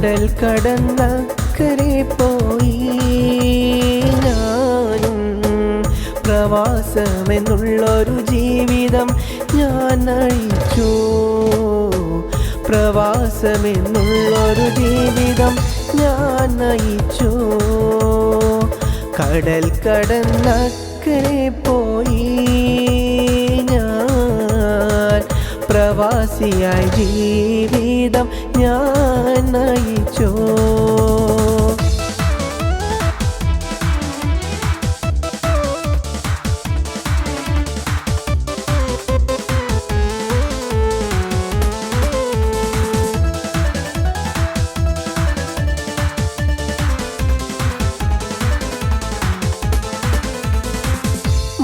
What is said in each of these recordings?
കടൽ കടന്നക്കരെ പോയി ഞാനും പ്രവാസമെന്നുള്ളൊരു ജീവിതം ഞാൻ നയിച്ചു. പ്രവാസമെന്നുള്ളൊരു ജീവിതം ഞാൻ നയിച്ചു. കടൽ കടന്നക്കരെ പോയി ഞാൻ പ്രവാസിയായി ജീവിതം ഞാൻ നയിച്ചു.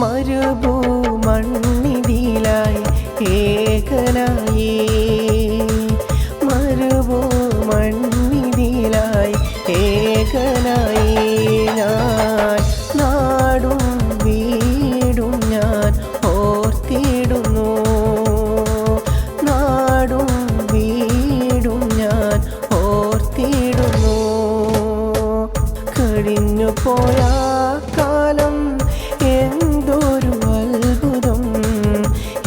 മരുഭൂമണ്ണിതിലായി ഏകനായി, മരുഭൂമണ്ണിതിലായി ഏകനായി ഞാൻ. നാടും വീടും ഞാൻ ഓർത്തിടുന്നു, നാടും വീടും ഞാൻ ഓർത്തിടുന്നു. കഴിഞ്ഞു പോയ കാലം എന്തൊരു അത്ഭുതം,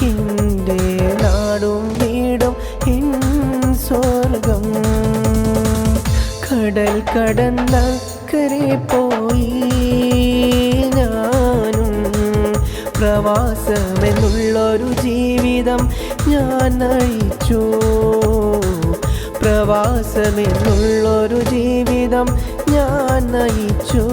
എൻ്റെ നാടും വീടും സ്വർഗം. കടൽ കടന്നക്കരെ പോയി ഞാനും പ്രവാസമെന്നുള്ളൊരു ജീവിതം ഞാൻ നയിച്ചു. പ്രവാസമെന്നുള്ളൊരു ജീവിതം ഞാൻ നയിച്ചു.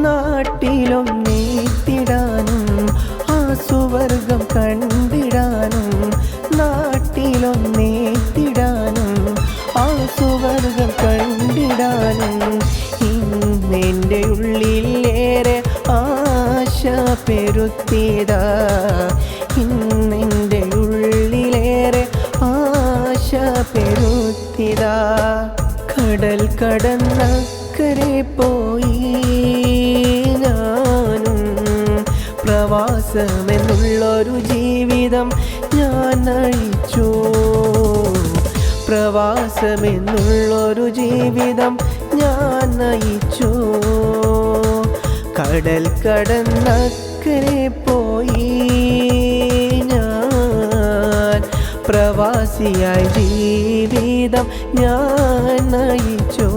നാട്ടിലൊന്നേത്തിടാനും ആ സുവർഗം കണ്ടിടാനും, നാട്ടിലൊന്നേത്തിടാനും ആ സുവർഗം കണ്ടിടാനും ഇന്നെൻ്റെ ഉള്ളിലേറെ ആശ പെരുത്തിയതാ. ഇന്നെൻ്റെ ഉള്ളിലേറെ ആശ പെരുത്തിയതാ. കടൽ കടന്നക്കരെ പോയി ഞാനും പ്രവാസമെന്നുള്ളൊരു ജീവിതം ഞാൻ നയിച്ചു. പ്രവാസമെന്നുള്ളൊരു ജീവിതം ഞാൻ നയിച്ചു. കടൽ കടന്നക്കരെ പോയി ഞാൻ പ്രവാസിയായി ജീവിതം ഞാൻ നയിച്ചു.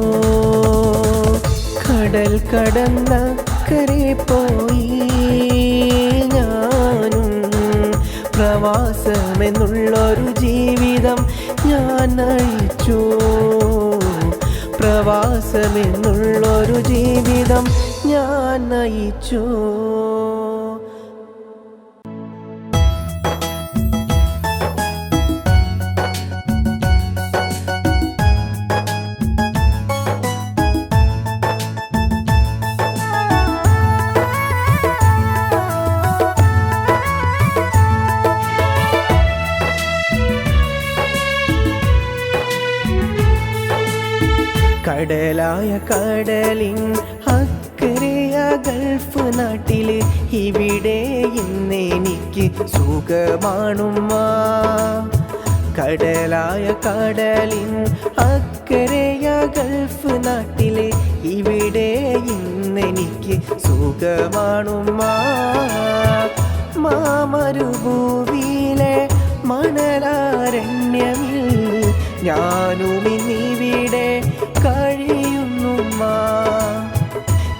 കടൽ കടന്നക്കരെ പോയി ഞാനും പ്രവാസമെന്നുള്ളൊരു ജീവിതം ഞാൻ നയിച്ചു. പ്രവാസമെന്നുള്ളൊരു ജീവിതം ഞാൻ നയിച്ചു. കടലായ കടലിൻ അക്കരെയ ഗൾഫ് നാട്ടില് ഇവിടെ ഇന്നെനിക്ക് സുഖമാണുമ്മ. കടലായ കടലിൻ അക്കരെയ ഗൾഫ് നാട്ടില് ഇവിടെ ഇന്നെനിക്ക് സുഖമാണുമ്മ. മാമരുഭൂവിയിലെ മണലാരണ്യമിൽ ഞാനുമിന്നിവിടെ കഴിയുന്നുമ്മ.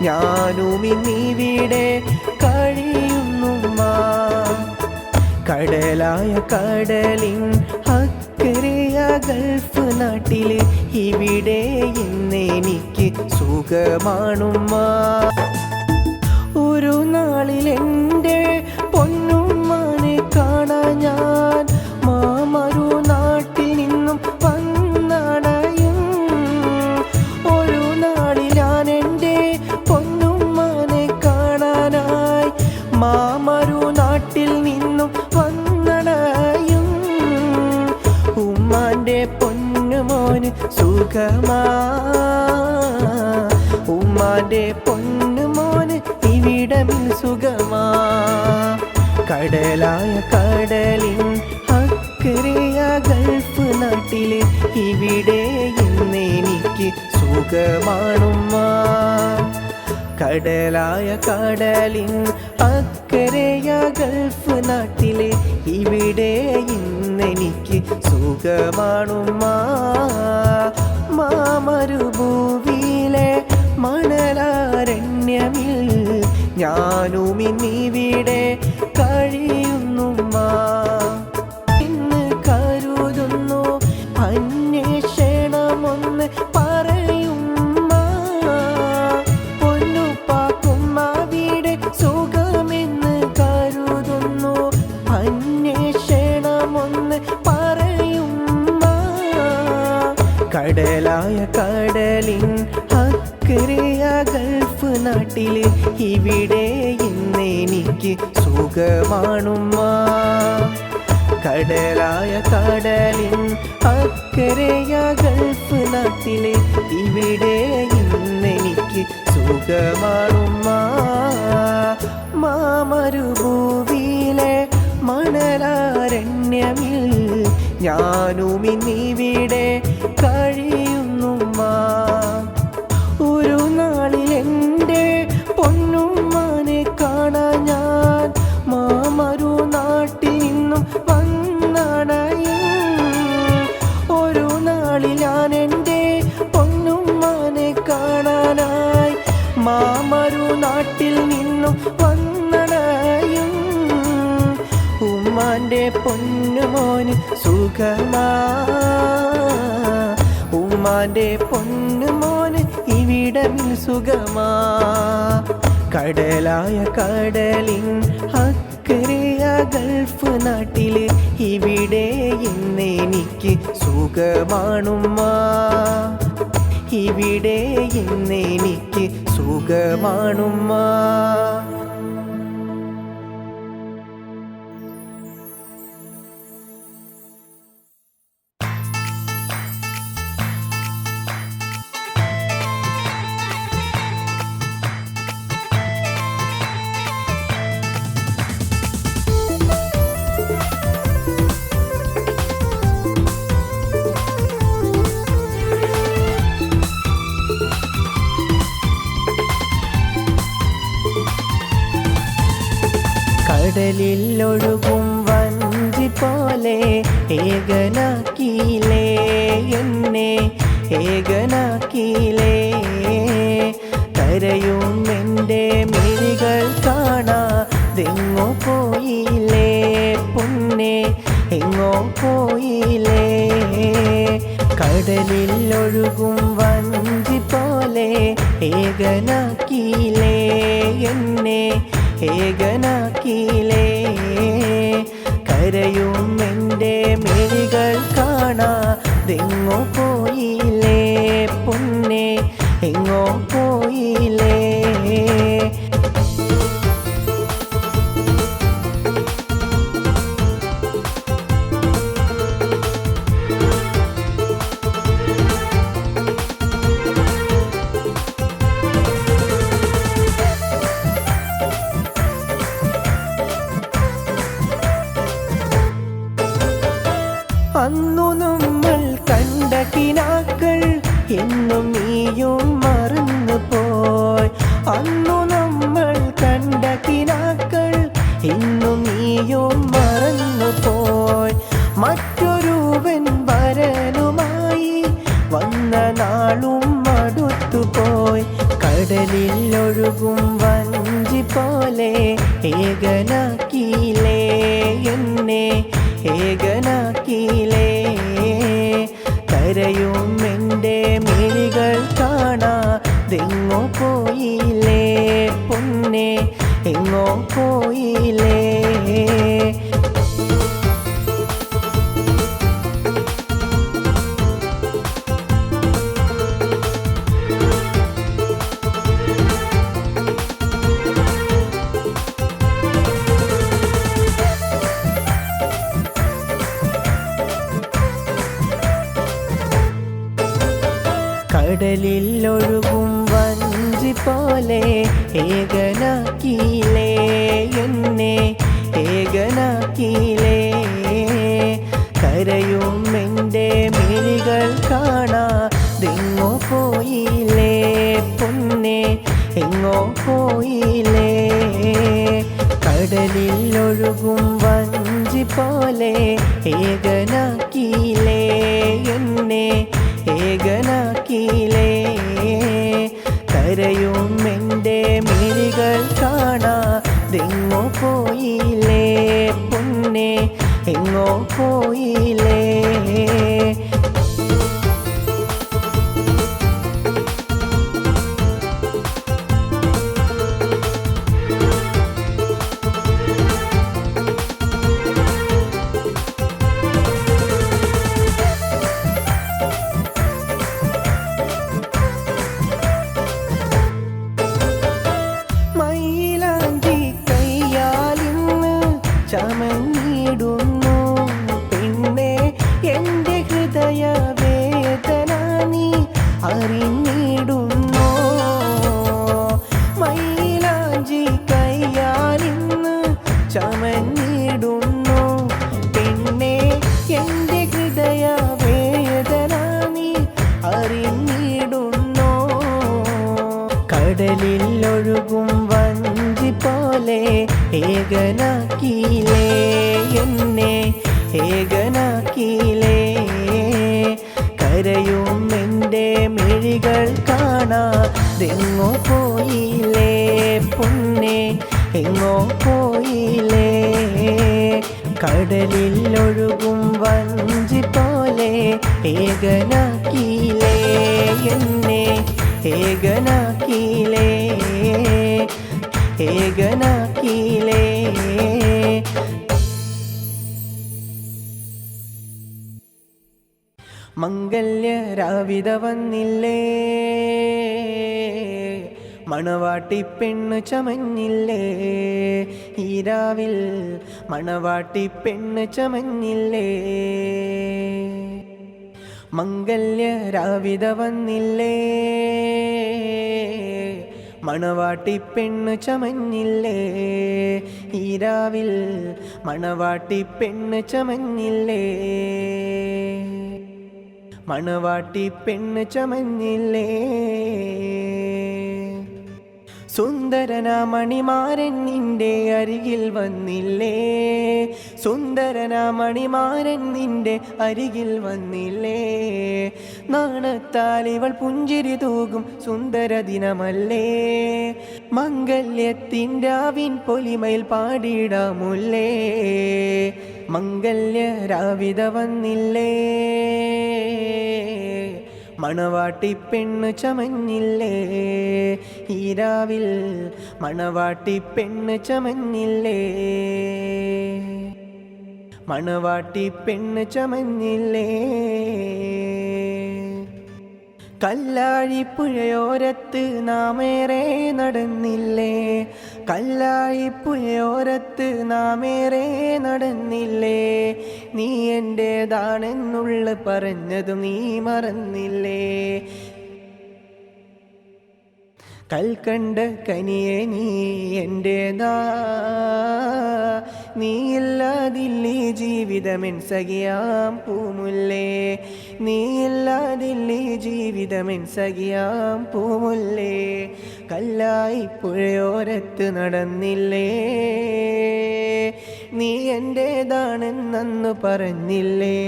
ഞാനുമിന്നിവിടെ കഴിയുന്നുമ്മ. കടലായ കടലിൻ അക്കരെയ ഗൾഫ് നാട്ടില് ഇവിടെ ഇന്നെനിക്ക് സുഖമാണുമ്മ. ഒരു നാളിലെൻ്റെ പൊന്നുമ്മാനെ കാണാൻ ഞാൻ മാമരു നാട്ടിൽ നിന്നും വന്നടയും. ഒരു നാളിൽ ഞാൻ എൻ്റെ പൊന്നുമ്മാനെ കാണാനായി മാമരു നാട്ടിൽ നിന്നും വന്നടയും. ഉമ്മാൻ്റെ പൊന്നുമോന് സുഖമാ, ഉമ്മാൻ്റെ പൊന്നുമോന് ഇവിടമിൽ സുഖമാ. കടലായ കടലിൻ അക്കരയ ഗൾഫ് നാട്ടിലെ ഇവിടെ ഇന്നെനിക്ക് സുഖമാണുമ്മ. കടലായ കടലിൻ അക്കരയ ഗൾഫ് നാട്ടിലെ ഇവിടെ ഇന്നെനിക്ക് സുഖമാണുമ്മ. മാമരുഭൂവിയിലെ മണലാരണ്യമിൽ ഞാനും ഇന്നിവിടെ കഴിയുന്നുമ്മ. ഇന്ന് കരുതുന്നു അന്വേഷണമൊന്ന് പറയുമ്മ. പൊന്നുപ്പാക്കുമ്മ വീട് സുഖമെന്ന് കരുതുന്നു അന്വേഷണമൊന്ന് പറയുമ്മ. കടലായ കടലിൻ അക്കരയ ഗൾഫ് നാട്ടില് ഇവിടെ ഇന്നെനിക്ക് സുഖമാണുമ്മ. കടലായ കടലിൻ അക്കരയ ഗൾഫ് നാട്ടില് ഇവിടെ ഇന്നെനിക്ക് സുഖമാണുമ്മ. മാമരുഭൂവിയിലെ മണലാരണ്യമിൽ ഞാനും ഇന്നിവിടെ കഴിയുന്നുമ്മ. ഒരു നാളിലെൻ്റെ പൊന്നുമ്മാനെ കാണാൻ ഞാൻ മാമരു നാട്ടിൽ നിന്നും വന്നടയും. ഒരു നാളിൽ ഞാൻ എൻ്റെ പൊന്നുമ്മാനെ കാണാനായി മാമരു നാട്ടിൽ നിന്നും വന്നടയും. ഉമ്മാൻ്റെ പൊന്നുമോന് സുഖമാ, ഉമ്മാൻ്റെ പൊന്നുമോന് ഇവിടമിൽ സുഖമാ. കടലായ കടലിൻ അക്കരയ ഗൾഫ് നാട്ടില് ഇവിടെ ഇന്നെനിക്ക് സുഖമാണുമ്മ. ഇവിടെ ഇന്നെനിക്ക് സുഖമാണുമ്മ. കടലിൽ ഒഴുകും വഞ്ചി പോലെ ഏകനാക്കിയിലേ എന്നെ, ഏകനാക്കിയിലേ. കരയും എൻ്റെ മിഴികൾ കാണാതെങ്ങോ പോയില്ലേ പൊന്നെ, എങ്ങോ പോയില്ലേ. കടലിൽ ഒഴുകും വഞ്ചി പോലെ ഏകനാക്കിയിലേ എന്നെ, ഏകനാക്കിയിലേ. കരയും എൻ്റെ മിഴികൾ കാണാതെങ്ങോ പോയില്ലേ പൊന്നെ, എങ്ങോ പോയില്ലേ. അന്നു നമ്മൾ കണ്ട കിനാക്കൾ എന്നും നീയും മറന്നു പോയി. അന്നു നമ്മൾ കണ്ട കിനാക്കൾ എന്നും നീയും മറന്നു പോയി. മറ്റൊരുവൻ വരനുമായി വന്ന നാളും മടുത്തുപോയി. കടലിൽ ഒഴുകും വഞ്ചി പോലെ ഏകനാക്കിയിലേ എന്നെ, ഏകനാക്കിയിലേ. കരയും എൻ്റെ മിഴികൾ കാണാതെങ്ങോ പോയില്ലേ പൊന്നെ, എങ്ങോ പോയില്ലേ. കടലിൽ ഒഴുകും വഞ്ചി പോലെ ഏകനാക്കിയില്ലേ എന്നെ, ഏകനാക്കിയില്ലേ. കരയും എൻ്റെ മിഴികൾ കാണാതെങ്ങോ പോയില്ലേ പൊന്നെ, എങ്ങോ പോയില്ലേ. കടലിൽ ഒഴുകും വഞ്ചി പോലെ ഏകനാക്കിയില്ലേ എന്നെ, ഏകനാക്കിയില്ലേ. കരയും എൻ്റെ മിഴികൾ കാണാതെങ്ങോ പോയില്ലേ പൊന്നെ, എങ്ങോ പോയില്ലേ. ചമഞ്ഞിടുന്നു പിന്നെ എൻ്റെ ഹൃദയവേദന നീ അറിഞ്ഞിടുന്നു. മൈലാഞ്ചി കയ്യാലിന്ന് ചമഞ്ഞിടുന്നു പിന്നെ എൻ്റെ ഹൃദയവേദന നീ അറിഞ്ഞിടുന്നു. കടലിൽ ഒഴുകും വഞ്ചി പോലെ ഏകനാക്കിയില്ലേ എന്നെ, ഏകനാക്കിയില്ലേ. കരയും എൻ്റെ മിഴികൾ കാണാതെങ്ങോ പോയില്ലേ പൊന്നെ, എങ്ങോ പോയില്ലേ. കടലിൽ ഒഴുകും വഞ്ചി പോലെ ഏകനാക്കിയില്ലേ എന്നെ, ഏകനാക്കിയില്ലേ, ഏകനാക്കിയില്ലേ. മംഗല്യരാവിത വന്നില്ലേ, മണവാട്ടി പെണ്ണ് ചമഞ്ഞില്ലേ. ഈരാവിൽ മണവാട്ടി പെണ്ണ് ചമഞ്ഞില്ലേ. മംഗല്യരാവിത വന്നില്ലേ, മണവാട്ടി പെണ്ണ് ചമഞ്ഞില്ലേ. ഈരാവിൽ മണവാട്ടി പെണ്ണ് ചമഞ്ഞില്ലേ, മണവാട്ടി പെണ്ണ് ചമഞ്ഞില്ലേ. സുന്ദരനാ മണിമാരൻ നിന്റെ അരികിൽ വന്നില്ലേ, സുന്ദരനാ മണിമാരൻ നിന്റെ അരികിൽ വന്നില്ലേ. നാണത്താൽ ഇവൾ പുഞ്ചിരി തൂകും സുന്ദര ദിനമല്ലേ. മംഗല്യത്തിൻ്റെ രാവിൻ പൊലിമയിൽ പാടിടാമുല്ലേ. മംഗല്യരാവിത വന്നില്ലേ, മണവാട്ടി പെണ്ണ് ചമഞ്ഞില്ലേ. ഈരാവിൽ മണവാട്ടി പെണ്ണ് ചമഞ്ഞില്ലേ, മണവാട്ടി പെണ്ണ് ചമഞ്ഞില്ലേ. കല്ലാഴിപ്പുഴയോരത്ത് നാമേറെ നടന്നില്ലേ, കല്ലാഴിപ്പുഴയോരത്ത് നാമേറെ നടന്നില്ലേ. നീ എൻ്റേതാണെന്നുള്ള പറഞ്ഞതും നീ മറന്നില്ലേ. കൽക്കണ്ട കനിയെ നീ എൻ്റേതാ, നീയില്ലാതില്ലീ ജീവിതമെൻ സഖിയാം പൂമുല്ലേ. നീയില്ലാതില്ലീ ജീവിതമെൻ സഖിയാം പൂമുല്ലേ. കല്ലായി പുഴയോരത്ത് നടന്നില്ലേ, നീ എൻ്റേതാണെന്നു പറഞ്ഞില്ലേ.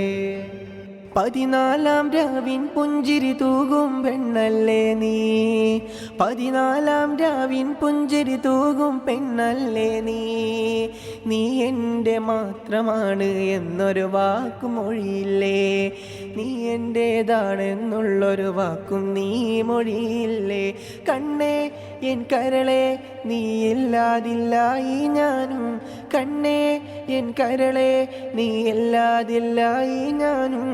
14 രാവിൻ പുഞ്ചിരി തൂകും പെണ്ണല്ലേ നീ, 14 രാവിൻ പുഞ്ചിരി തൂകും പെണ്ണല്ലേ നീ. നീ എൻ്റെ മാത്രമാണ് എന്നൊരു വാക്കും മൊഴിയില്ലേ, നീ എൻ്റേതാണെന്നുള്ളൊരു വാക്കും നീ മൊഴിയില്ലേ. കണ്ണേ എൻ കരളെ നീയില്ലാതില്ലായി ഞാനും കണ്ണേ എൻ കരളെ നീയില്ലാതില്ലായി ഞാനും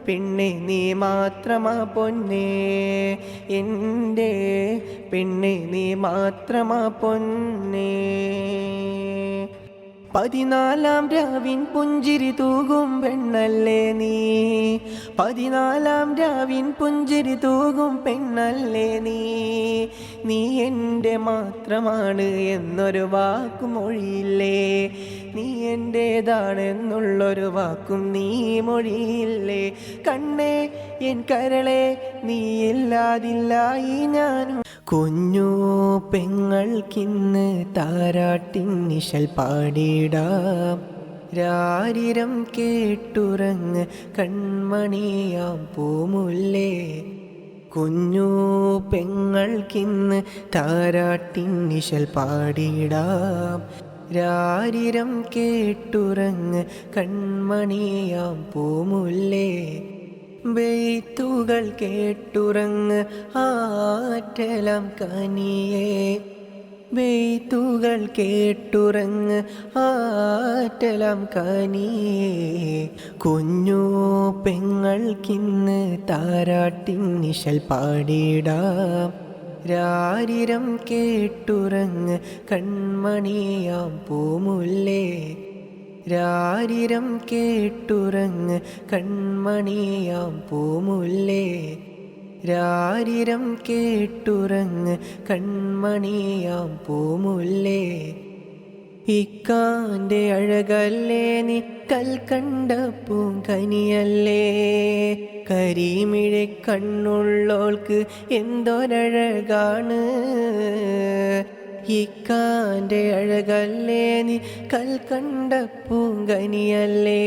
പെണ്ണെ നീ മാത്രമാ പൊന്നേ എൻ്റെ പെണ്ണെ നീ മാത്രമാ പൊന്നേ 14 രാവിൻ പുഞ്ചിരി തൂകും പെണ്ണല്ലേ നീ 14 രാവിൻ പുഞ്ചിരി തൂകും പെണ്ണല്ലേ നീ എൻ്റെ മാത്രമാണ് എന്നൊരു വാക്കും മൊഴിയില്ലേ നീ എൻ്റേതാണെന്നുള്ളൊരു വാക്കും നീ മൊഴിയില്ലേ കണ്ണേ എൻ കരളെ നീയില്ലാതില്ലായി ഞാനും കുഞ്ഞു പെങ്ങൾക്കിന്ന് താരാട്ടിൻ നിശൽ പാടിടാം രാരിരം കേട്ടുറങ്ങ് കൺമണിയാം പൂമുല്ലേ കുഞ്ഞു പെങ്ങൾക്കിന്ന് താരാട്ടിൻ നിശൽ പാടിടാം രാരിരം കേട്ടുറങ്ങ് കൺമണിയാം പൂമുല്ലേ ബെയ്ത്തുകൾ കേട്ടുറങ്ങ് ആറ്റലം കനിയേ ബെയ്ത്തുകൾ കേട്ടുറങ്ങ് ആറ്റലം കനിയേ കുഞ്ഞു പെങ്ങൾക്കിന്ന് താരാട്ടിൻ നിശൽ പാടിടാം രാരിരം കേട്ടുറങ്ങ് കൺമണിയാം പൂമുല്ലേ രാരിരം കേട്ടുറങ്ങ് കൺമണിയാം പൂമുല്ലേ രാരിരം കേട്ടുറങ്ങ് കൺമണിയാം പൂമുല്ലേ ഇക്കാന്റെ അഴകല്ലേ നീ കൽക്കണ്ട പൂങ്കനിയല്ലേ കരിമിഴി കണ്ണുള്ളോൾക്ക് എന്തൊരഴകാണ് ഇക്കാന്റെ അഴകല്ലേ നീ കൽക്കണ്ട പൂങ്കനിയല്ലേ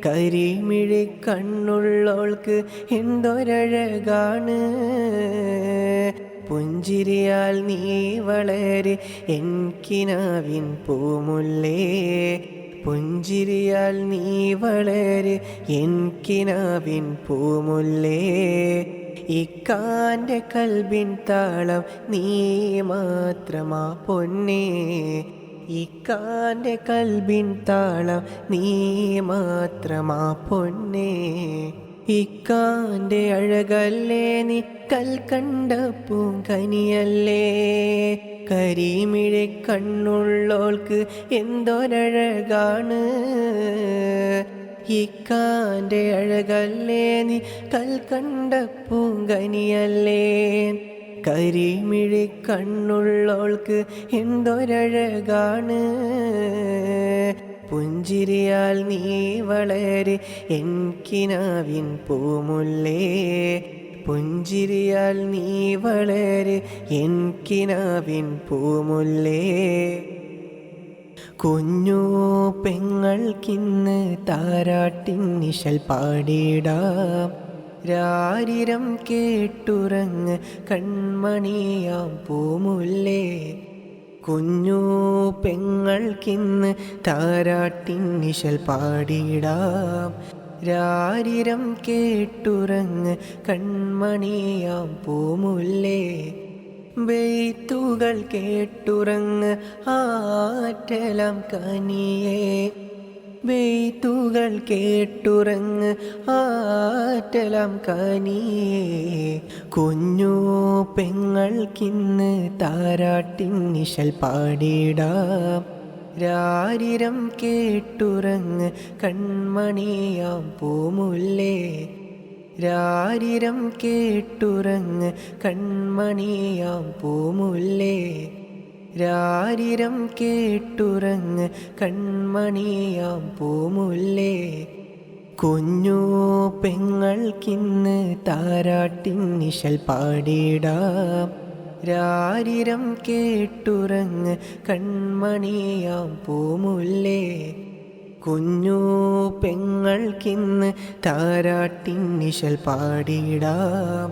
കരിമിഴി കണ്ണുള്ളോൾക്ക് എന്തൊരഴകാണ് പുഞ്ചിരിയാൽ നീ വളരെ എൻകിനാവിൻ പൂമുല്ലേ പുഞ്ചിരിയാൽ നീ വളരെ എൻകിനാവിൻ പൂമുല്ലേ ഇക്കാന്റെ കൽബിൻ താളം നീ മാത്രമാ പൊന്നേ ഇക്കാന്റെ കൽബിൻ താളം നീ മാത്രമാ പൊന്നേ ഇക്കാന്റെ അഴകല്ലേ നീ കൽക്കണ്ട പൂങ്കനിയല്ലേ കരിമിഴി കണ്ണുള്ളോൾക്ക് എന്തൊരഴകാണ് ഇക്കാന്റെ അഴകല്ലേ നീ കൽക്കണ്ട പൂങ്കനിയല്ലേ കരിമിഴി കണ്ണുള്ളോൾക്ക് എന്തൊരഴകാണ് പുഞ്ചിരിയാൽ നീ വളരെ എൻകിനാവിൻ പൂമുല്ലേ പുഞ്ചിരിയാൽ നീ വളരെ എൻകിനാവിൻ പൂമുല്ലേ കുഞ്ഞു പെങ്ങൾക്കിന്ന് താരാട്ടിൻ നിശൽ പാടിടാം രാരിരം കേട്ടുറങ്ങ് കൺമണിയാം പൂമുല്ലേ കുഞ്ഞു പെങ്ങൾക്കിന്ന് താരാട്ടിൻ നിശൽ പാടിടാം രാരിരം കേട്ടുറങ്ങ് കൺമണിയാം പൂമുല്ലേ ബെയ്ത്തുകൾ കേട്ടുറങ്ങ് ആറ്റലം കനിയേ ബെയ്ത്തുകൾ കേട്ടുറങ്ങ് ആറ്റലം കനിയേ കുഞ്ഞു പെങ്ങൾക്കിന്ന് താരാട്ടിൻ നിശൽ പാടിടാം രാരിരം കേട്ടുറങ്ങ് കൺമണിയാം പൂമുല്ലേ രാരിരം കേട്ടുറങ്ങ് കൺമണിയാം പൂമുല്ലേ രാരിരം കേട്ടുറങ്ങ് കൺമണിയാം പൂമുല്ലേ കുഞ്ഞു പെങ്ങൾക്കിന്ന് താരാട്ടിൻ നിശൽ പാടിടാം രാരിരം കേട്ടുറങ്ങ് കൺമണിയാം പൂമുല്ലേ കുഞ്ഞു പെങ്ങൾക്കിന്ന് താരാട്ടിൻ നിശൽ പാടിടാം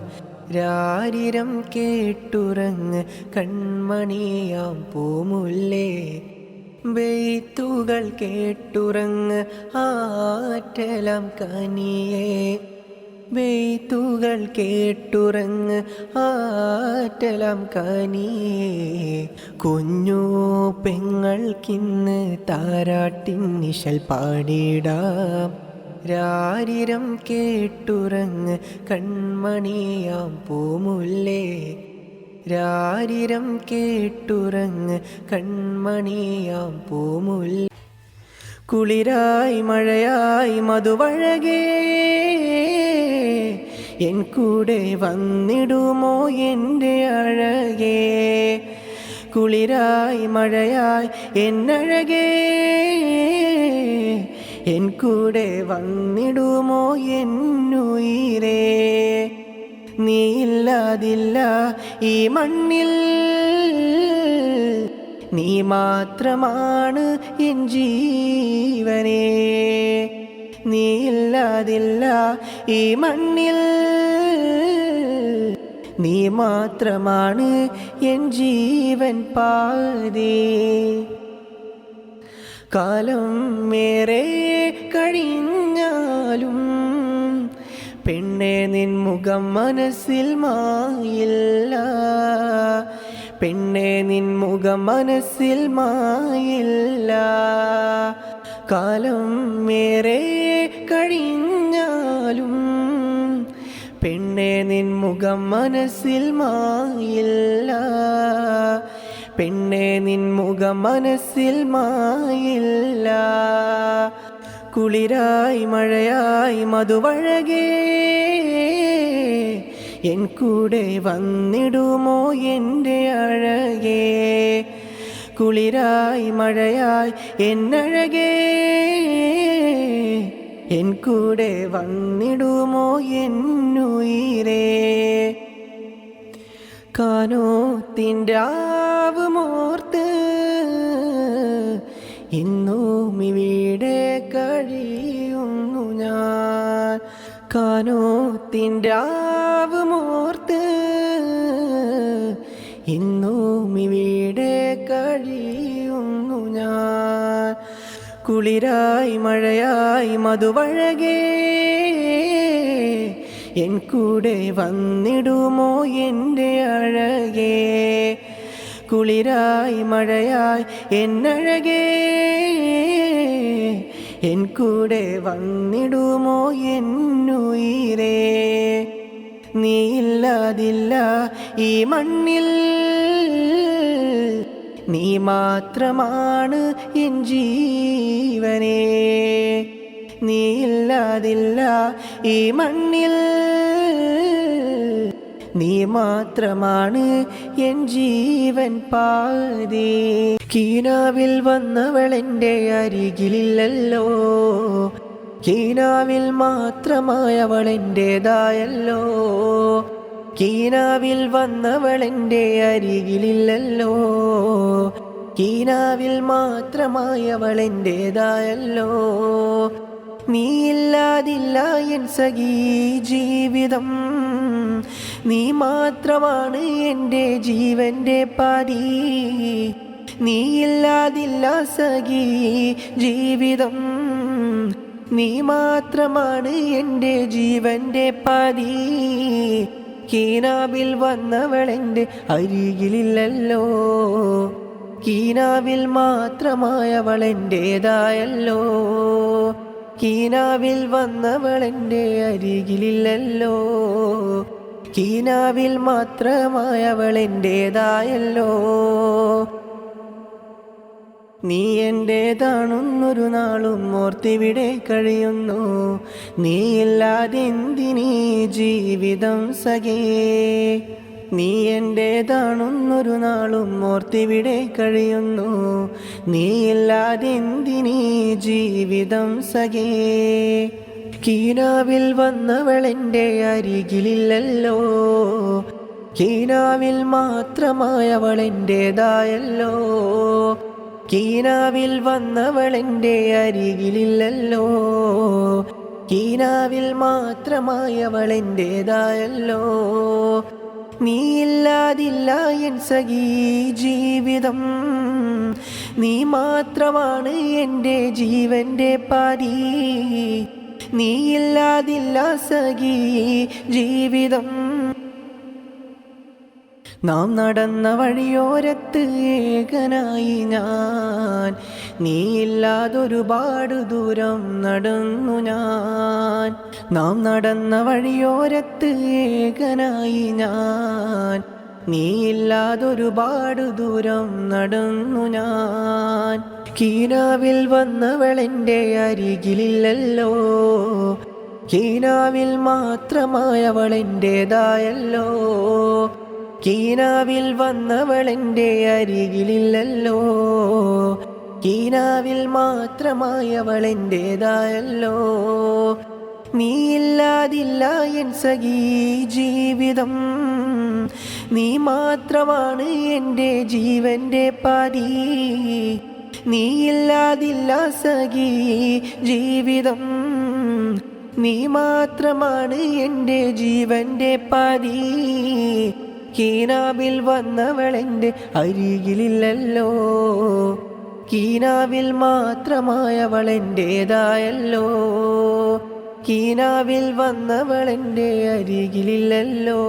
രാരിരം കേട്ടുറങ്ങ് കൺമണിയാം പൂമുല്ലേ ബെയ്ത്തുകൾ കേട്ടുറങ്ങ് ആറ്റലം കനിയേ ബെയ്ത്തുകൾ കേട്ടുറങ്ങ് ആറ്റലാം കനിയേ. കുഞ്ഞു പെങ്ങൾക്കിന്ന് താരാട്ടിൻ നിശൽ പാടിടാം. രാരിരം കേട്ടുറങ്ങ് കൺമണിയാം പൂമുല്ലേ. രാരിരം കേട്ടുറങ്ങ് കൺമണിയാം പൂമുല്ല. കുളിരായി മഴയായി മധുവഴകേ, എൻ കൂടെ വന്നിടുമോ എൻ്റെ അഴകേ. കുളിരായി മഴയായി എന്നഴകേ, എൻ കൂടെ വന്നിടുമോ എന്നുയിരേ. നീയില്ലാതില്ല ഈ മണ്ണിൽ, നീ മാത്രമാണ് എൻ ജീവനേ. നീയില്ലാതില്ല ഈ മണ്ണിൽ, നീ മാത്രമാണ് എൻ ജീവൻ പാതേ. കാലം ഏറെ കഴിഞ്ഞാലും പെണ്ണെ നിൻ മുഖം മനസ്സിൽ മായില്ല. പെണ്ണെ നിൻ മുഖം മനസ്സിൽ മായില്ല. കാലം ഏറെ കഴിഞ്ഞാലും പെണ്ണെ നിൻ മുഖം മനസ്സിൽ മായില്ല. പെണ്ണെ നിൻ മുഖം മനസ്സിൽ മായില്ല. കുളിരായി മഴയായി മധുവഴകേ, എൻ കൂടെ വന്നിടുമോ എൻ്റെ അഴകേ. കുളിരായി മഴയായി എന്നഴകേ, എൻ കൂടെ വന്നിടുമോ എന്നുയിരേ. കാനോത്തിൻ്റെ ആവുമോർത്ത് ഇന്നും ഇവിടെ കഴിയുന്നു ഞാൻ. കാനോത്തിൻ്റെ ആവുമോർത്ത് ഇന്നും ഇവിടെ കഴിയുന്നു ഞാൻ. കുളിരായി മഴയായി മധുവഴകേ, എൻ കൂടെ വന്നിടുമോ എൻ്റെ അഴകേ. കുളിരായി മഴയായി എന്നഴകേ, എൻ കൂടെ വന്നിടുമോ എന്നുയിരേ. നീയില്ലാതില്ല ഈ മണ്ണിൽ, നീ മാത്രമാണ് എൻ ജീവനേ. നീയില്ലാതില്ല ഈ മണ്ണിൽ, നീ മാത്രമാണ് എൻ ജീവൻ പാതേ. കീനാവിൽ വന്നവളെൻ്റെ അരികിലില്ലല്ലോ, കീനാവിൽ മാത്രമായവളെൻ്റേതായല്ലോ. കീനാവിൽ വന്നവളെൻ്റെ അരികിലില്ലല്ലോ, കീനാവിൽ മാത്രമായവളെൻ്റേതായല്ലോ. നീയില്ലാതില്ല എൻ സഖീ ജീവിതം, നീ മാത്രമാണ് എൻ്റെ ജീവൻ്റെ പാതി. നീയില്ലാതില്ല സഖീ ജീവിതം, നീ മാത്രമാണ് എൻ്റെ ജീവൻ്റെ പാതി. കീനാവിൽ വന്നവളെൻ്റെ അരികിലില്ലല്ലോ, കീനാവിൽ മാത്രമായവളെൻ്റേതായല്ലോ. കീനാവിൽ വന്നവളെൻ്റെ അരികിലില്ലല്ലോ, കീനാവിൽ മാത്രമായവളെൻ്റേതായല്ലോ. നീ എൻ്റേതാണെന്നൊരു നാളും ഓർത്തിവിടെ കഴിയുന്നു, നീയില്ലാതെന്തിനീ ജീവിതം സഖേ. നീ എൻ്റേതാണെന്നൊരു നാളും ഓർത്തിവിടെ കഴിയുന്നു, നീയില്ലാതെന്തിനീ ജീവിതം സഖേ. കീനാവിൽ വന്നവളെൻ്റെ അരികിലില്ലല്ലോ, കീനാവിൽ മാത്രമായവളെൻ്റേതായല്ലോ. കീനാവിൽ വന്നവളെൻ്റെ അരികിലില്ലല്ലോ, കീനാവിൽ മാത്രമായവളെൻ്റേതായല്ലോ. നീയില്ലാതില്ല എൻ സഖീ ജീവിതം, നീ മാത്രമാണ് എൻ്റെ ജീവൻ്റെ പാതി. നീയില്ലാതില്ല സഖി ജീവിതം. നാം നടന്ന വഴിയോരത്ത് ഏകനായി ഞാൻ, നീയില്ലാതൊരുപാട് ദൂരം നടന്നു ഞാൻ. നാം നടന്ന വഴിയോരത്ത് ഏകനായി ഞാൻ, നീയില്ലാതൊരുപാട് ദൂരം നടന്നു ഞാൻ. കീനാവിൽ വന്നവളെൻ്റെ അരികിലില്ലല്ലോ, കീനാവിൽ മാത്രമായവളെൻ്റേതായല്ലോ. കീനാവിൽ വന്നവളെൻ്റെ അരികിലില്ലല്ലോ, കീനാവിൽ മാത്രമായവളെൻ്റേതായല്ലോ. നീയില്ലാതില്ല എൻ സഖി ജീവിതം, നീ മാത്രമാണ് എൻ്റെ ജീവൻ്റെ പാതി. നീയില്ലാതില്ല സഖി ജീവിതം, നീ മാത്രമാണ് എൻ്റെ ജീവൻ്റെ പാതി. കീനാവിൽ വന്നവളെൻ്റെ അരികിലില്ലല്ലോ, കീനാവിൽ മാത്രമായവളെൻ്റേതായല്ലോ. കീനാവിൽ വന്നവളെൻ്റെ അരികിലില്ലല്ലോ.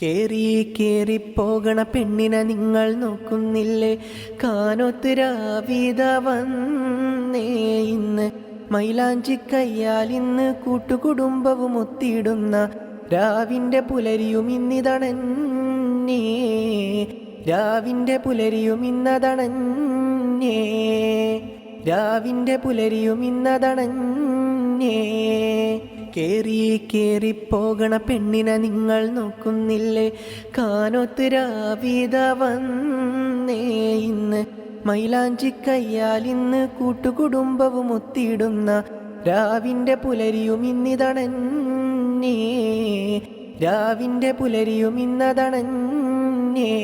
കേറിപ്പോകണ പെണ്ണിനെ നിങ്ങൾ നോക്കുന്നില്ലേ, കാനോത്ത് രാവിത വന്നേ ഇന്ന്. മൈലാഞ്ചി കയ്യാൽ ഇന്ന് കൂട്ടുകുടുംബവും ഒത്തിടുന്ന രാവിൻ്റെ പുലരിയും ഇന്നിതണഞ്ഞേ, രാവിൻ്റെ പുലരിയും ഇന്നതണഞ്ഞേ, രാവിൻ്റെ പുലരിയും ഇന്നതണഞ്ഞേ. കേറിപ്പോകണ പെണ്ണിനെ നിങ്ങൾ നോക്കുന്നില്ലേ, കാനോത്ത് രാവിത വന്നേ ഇന്ന്. മൈലാഞ്ചി കയ്യാൽ ഇന്ന് കൂട്ടുകുടുംബവും ഒത്തിടുന്ന രാവിൻ്റെ പുലരിയും ഇന്നിതണഞ്ഞേ, രാവിൻ്റെ പുലരിയും ഇന്നതണഞ്ഞേ,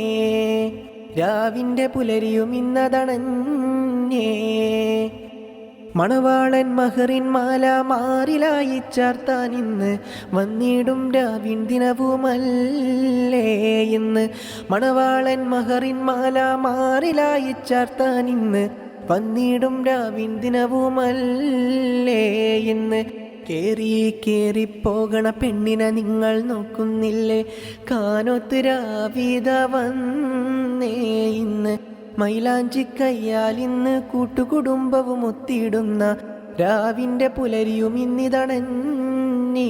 രാവിൻ്റെ പുലരിയും ഇന്നതണഞ്ഞേ. മണവാളൻ മഹറിൻ മാല മാറിലായി ചാർത്താൻ ഇന്ന് വന്നിടും രാവിൻ ദിനവുമല്ലേ ഇന്ന്. മണവാളൻ മഹറിൻ മാല മാറിലായി ചാർത്താൻ ഇന്ന് വന്നിടും രാവിൻ ദിനവുമല്ലേ ഇന്ന്. കേറിപ്പോകണ പെണ്ണിനെ നിങ്ങൾ നോക്കുന്നില്ലേ, കാനോത്ത് രാവിത വന്നേ ഇന്ന്. മൈലാഞ്ചി കയ്യാൽ ഇന്ന് കൂട്ടുകുടുംബവും ഒത്തിടുന്ന രാവിൻ്റെ പുലരിയും ഇന്നിതണഞ്ഞേ,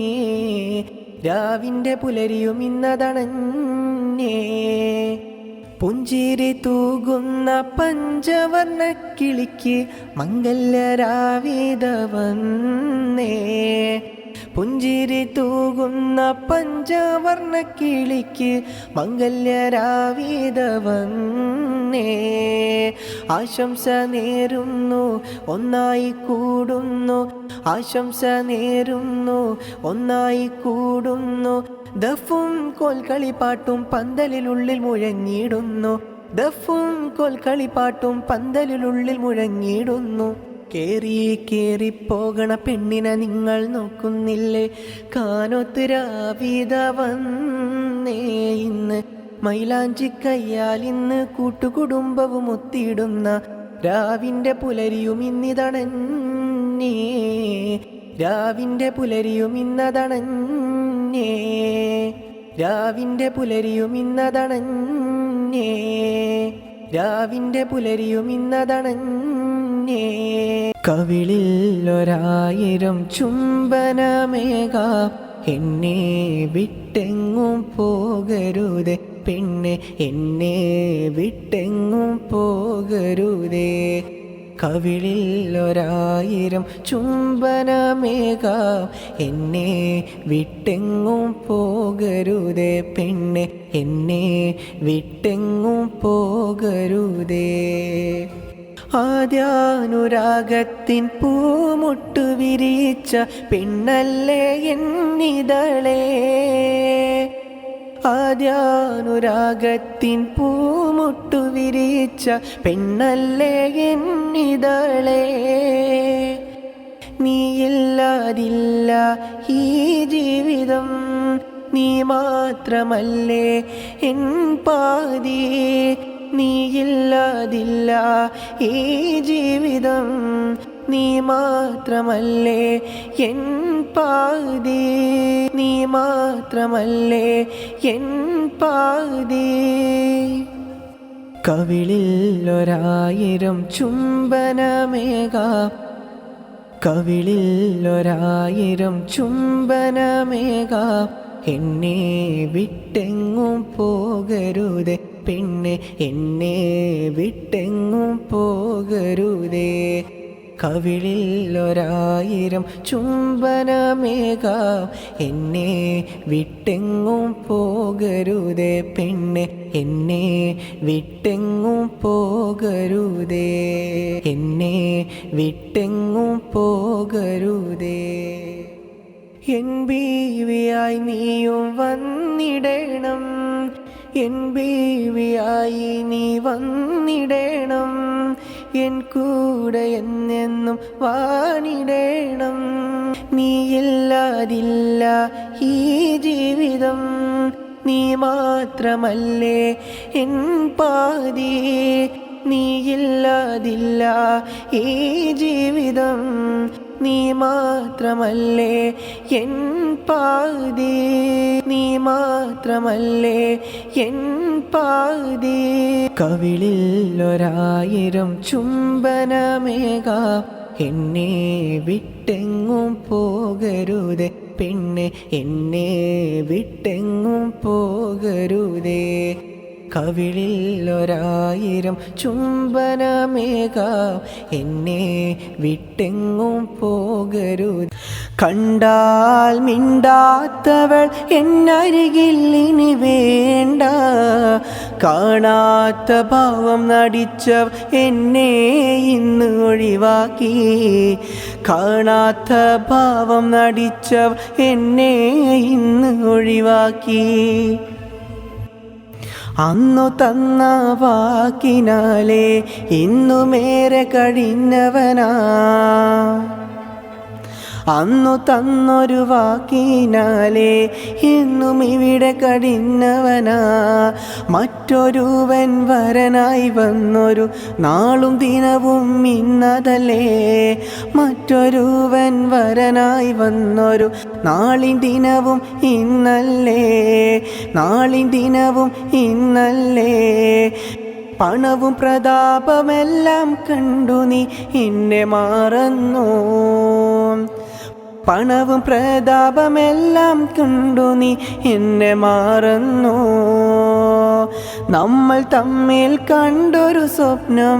രാവിൻ്റെ പുലരിയും ഇന്നതണഞ്ഞേ. പുഞ്ചിരി തൂകുന്ന പഞ്ചവർണ്ണ കിളിക്ക് മംഗല്യരാവിത വന്നേ, പുഞ്ചിരി തൂകുന്ന പഞ്ചവർണ്ണ കിളിക്ക് മംഗല്യരാവിത വന്നേ. ആശംസ നേരുന്നു ഒന്നായി കൂടുന്നു, ആശംസ നേരുന്നു ഒന്നായി കൂടുന്നു. ദഫും കോൽക്കളിപ്പാട്ടും പന്തലിനുള്ളിൽ മുഴങ്ങിടുന്നു, ദഫും കോൽക്കളിപ്പാട്ടും പന്തലിനുള്ളിൽ മുഴങ്ങിടുന്നു. കേറിപ്പോകണ പെണ്ണിനെ നിങ്ങൾ നോക്കുന്നില്ലേ, കാനോത്ത് രാവിത വന്നേ ഇന്ന്. മൈലാഞ്ചി കയ്യാൽ ഇന്ന് കൂട്ടുകുടുംബവും ഒത്തിടുന്ന രാവിൻ്റെ പുലരിയും ഇന്നിതണഞ്ഞേ, രാവിൻ്റെ പുലരിയും ഇന്നതണഞ്ഞേ, രാവിൻ്റെ പുലരിയും ഇന്നതണഞ്ഞേ, രാവിൻ്റെ പുലരിയും ഇന്നതണഞ്ഞേ. കവിളിൽ 1000 ചുംബനമേകാം, എന്നെ വിട്ടെങ്ങും പോകരുതേ പെണ്ണെ, എന്നെ വിട്ടെങ്ങും പോകരുതേ. കവിളിൽ 1000 ചുംബനമേകാം, എന്നെ വിട്ടെങ്ങും പോകരുതേ പെണ്ണെ, എന്നെ വിട്ടെങ്ങും പോകരുതേ. ആദ്യാനുരാഗത്തിൻ പൂമുട്ടു വിരിച്ച പെണ്ണല്ലേ എന്നിതളേ, ആദ്യാനുരാഗത്തിൻ പൂമുട്ടു വിരിച്ച പെണ്ണല്ലേ എന്നിതളേ. നീയില്ലാതില്ല ഈ ജീവിതം, നീ മാത്രമല്ലേ എൻ പാതി. നീയില്ലാതില്ല ഈ ജീവിതം, നീ മാത്രമല്ലേ എൻ പാതി, നീ മാത്രമല്ലേ എൻ പാതി. കവിളിൽ 1000 ചുംബനമേകാം, കവിളിൽ 1000 ചുംബനമേകാം. എന്നെ വിട്ടെങ്ങും പോകരുതേ പെണ്ണെ, എന്നെ വിട്ടെങ്ങും പോകരുതേ. കവിളിൽ 1000 ചുംബനമേകാം. എന്നെ വിട്ടെങ്ങും പോകരുതേ പെണ്ണെ, എന്നെ വിട്ടെങ്ങും പോകരുതേ, എന്നെ വിട്ടെങ്ങും പോകരുതേ. എൻ ബീവിയായി നീയും വന്നിടണം, എൻ ബീവിയായി നീ വന്നിടണം. എൻ കൂടെ എന്നെന്നും വാണിടണം. നീയില്ലാതില്ല ഈ ജീവിതം, നീ മാത്രമല്ലേ എൻ പാതി. നീയില്ലാതില്ല ഈ ജീവിതം, നീ മാത്രമല്ലേ എൻ പാതി, നീ മാത്രമല്ലേ എൻ പാതി. കവിളിൽ 1000 ചുംബനമേകാം. എന്നെ വിട്ടെങ്ങും പോകരുതേ പെണ്ണെ, എന്നെ വിട്ടെങ്ങും പോകരുതേ. കവിളിൽ 1000 ചുംബനമേകാം. എന്നെ വിട്ടെങ്ങും പോകരുത്. കണ്ടാൽ മിണ്ടാത്തവൾ എന്നരികിൽ ഇനി വേണ്ട, കാണാത്ത ഭാവം നടിച്ചവൾ എന്നെ ഇന്ന് ഒഴിവാക്കി, കാണാത്ത ഭാവം നടിച്ചവൾ എന്നെ ഇന്ന് ഒഴിവാക്കി. അന്നു തന്ന വാക്കിനാലേ ഇന്നുമേറെ കഴിഞ്ഞവനാ, അന്നു തന്നൊരു വാക്കിനാലേ ഇന്നും ഇവിടെ കഴിഞ്ഞവനാ. മറ്റൊരുവൻ വരനായി വന്നൊരു നാളും ദിനവും ഇന്നതല്ലേ, മറ്റൊരുവൻ വരനായി വന്നൊരു നാളിൻ ദിനവും ഇന്നല്ലേ, നാളിൻ ദിനവും ഇന്നല്ലേ. പണവും പ്രതാപമെല്ലാം കണ്ടു നീ എന്നെ മറന്നു, പണവും പ്രതാപമെല്ലാം കണ്ടു നീ എന്നെ മറന്നു. നമ്മൾ തമ്മിൽ കണ്ടൊരു സ്വപ്നം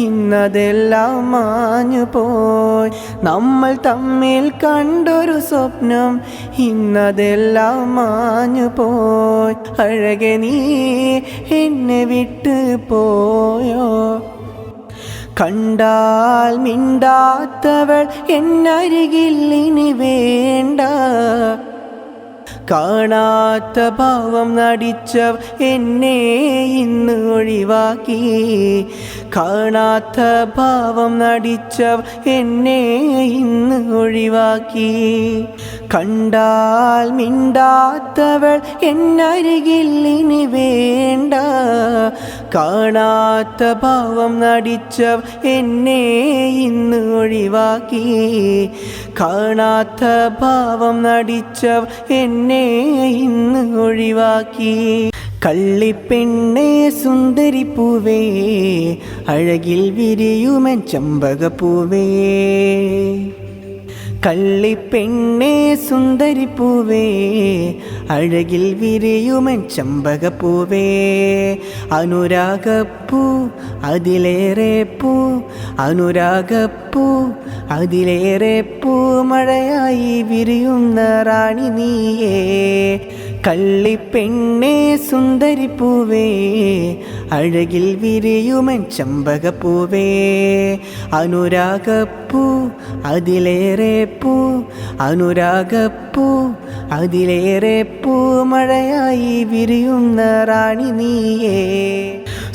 ഇന്നതെല്ലാം മാഞ്ഞു പോയി, നമ്മൾ തമ്മിൽ കണ്ടൊരു സ്വപ്നം ഇന്നതെല്ലാം മാഞ്ഞു പോയി. അഴകെ നീ എന്നെ വിട്ട് പോയോ, കണ്ടാൽ മിണ്ടാത്തവൾ എന്നരികിൽ ഇനി വേണ്ട, കാണാത്ത ഭാവം നടിച്ചവൾ എന്നെ ഇന്ന് ഒഴിവാക്കി, കാണാത്ത ഭാവം നടിച്ചവൾ എന്നെ ഇന്ന് ഒഴിവാക്കി. കണ്ടാൽ മിണ്ടാത്തവൾ എന്നരികിൽ ഇനി വേണ്ട, കാണാത്ത ഭാവം നടിച്ചവൾ എന്നെ ഇന്ന് ഒഴിവാക്കി, കാണാത്ത ഭാവം നടിച്ചവൾ എന്നെ ഇന്ന് ഒഴിവാക്കി. കള്ളിപ്പെണ്ണേ സുന്ദരിപ്പൂവേ, അഴകിൽ വിരിയുമൻ ചമ്പകപ്പൂവേ, കള്ളിപ്പെണ്ണേ സുന്ദരിപ്പൂവേ, അഴകിൽ വിരിയുമൻ ചമ്പകപ്പൂവേ. അനുരാഗപ്പൂ അതിലേറെ പൂ, അനുരാഗപ്പൂ അതിലേറെ പൂ, മഴയായി വിരിയുന്ന റാണി നീയേ. കള്ളിപ്പെണ്ണേ സുന്ദരിപ്പൂവേ, അഴകിൽ വിരിയുമൻ ചമ്പകപ്പൂവേ. അനുരാഗപ്പൂ അതിലേറെ പൂ, അനുരാഗപ്പൂ അതിലേറെ പൂ, മഴയായി വിരിയുന്ന റാണി നീയേ.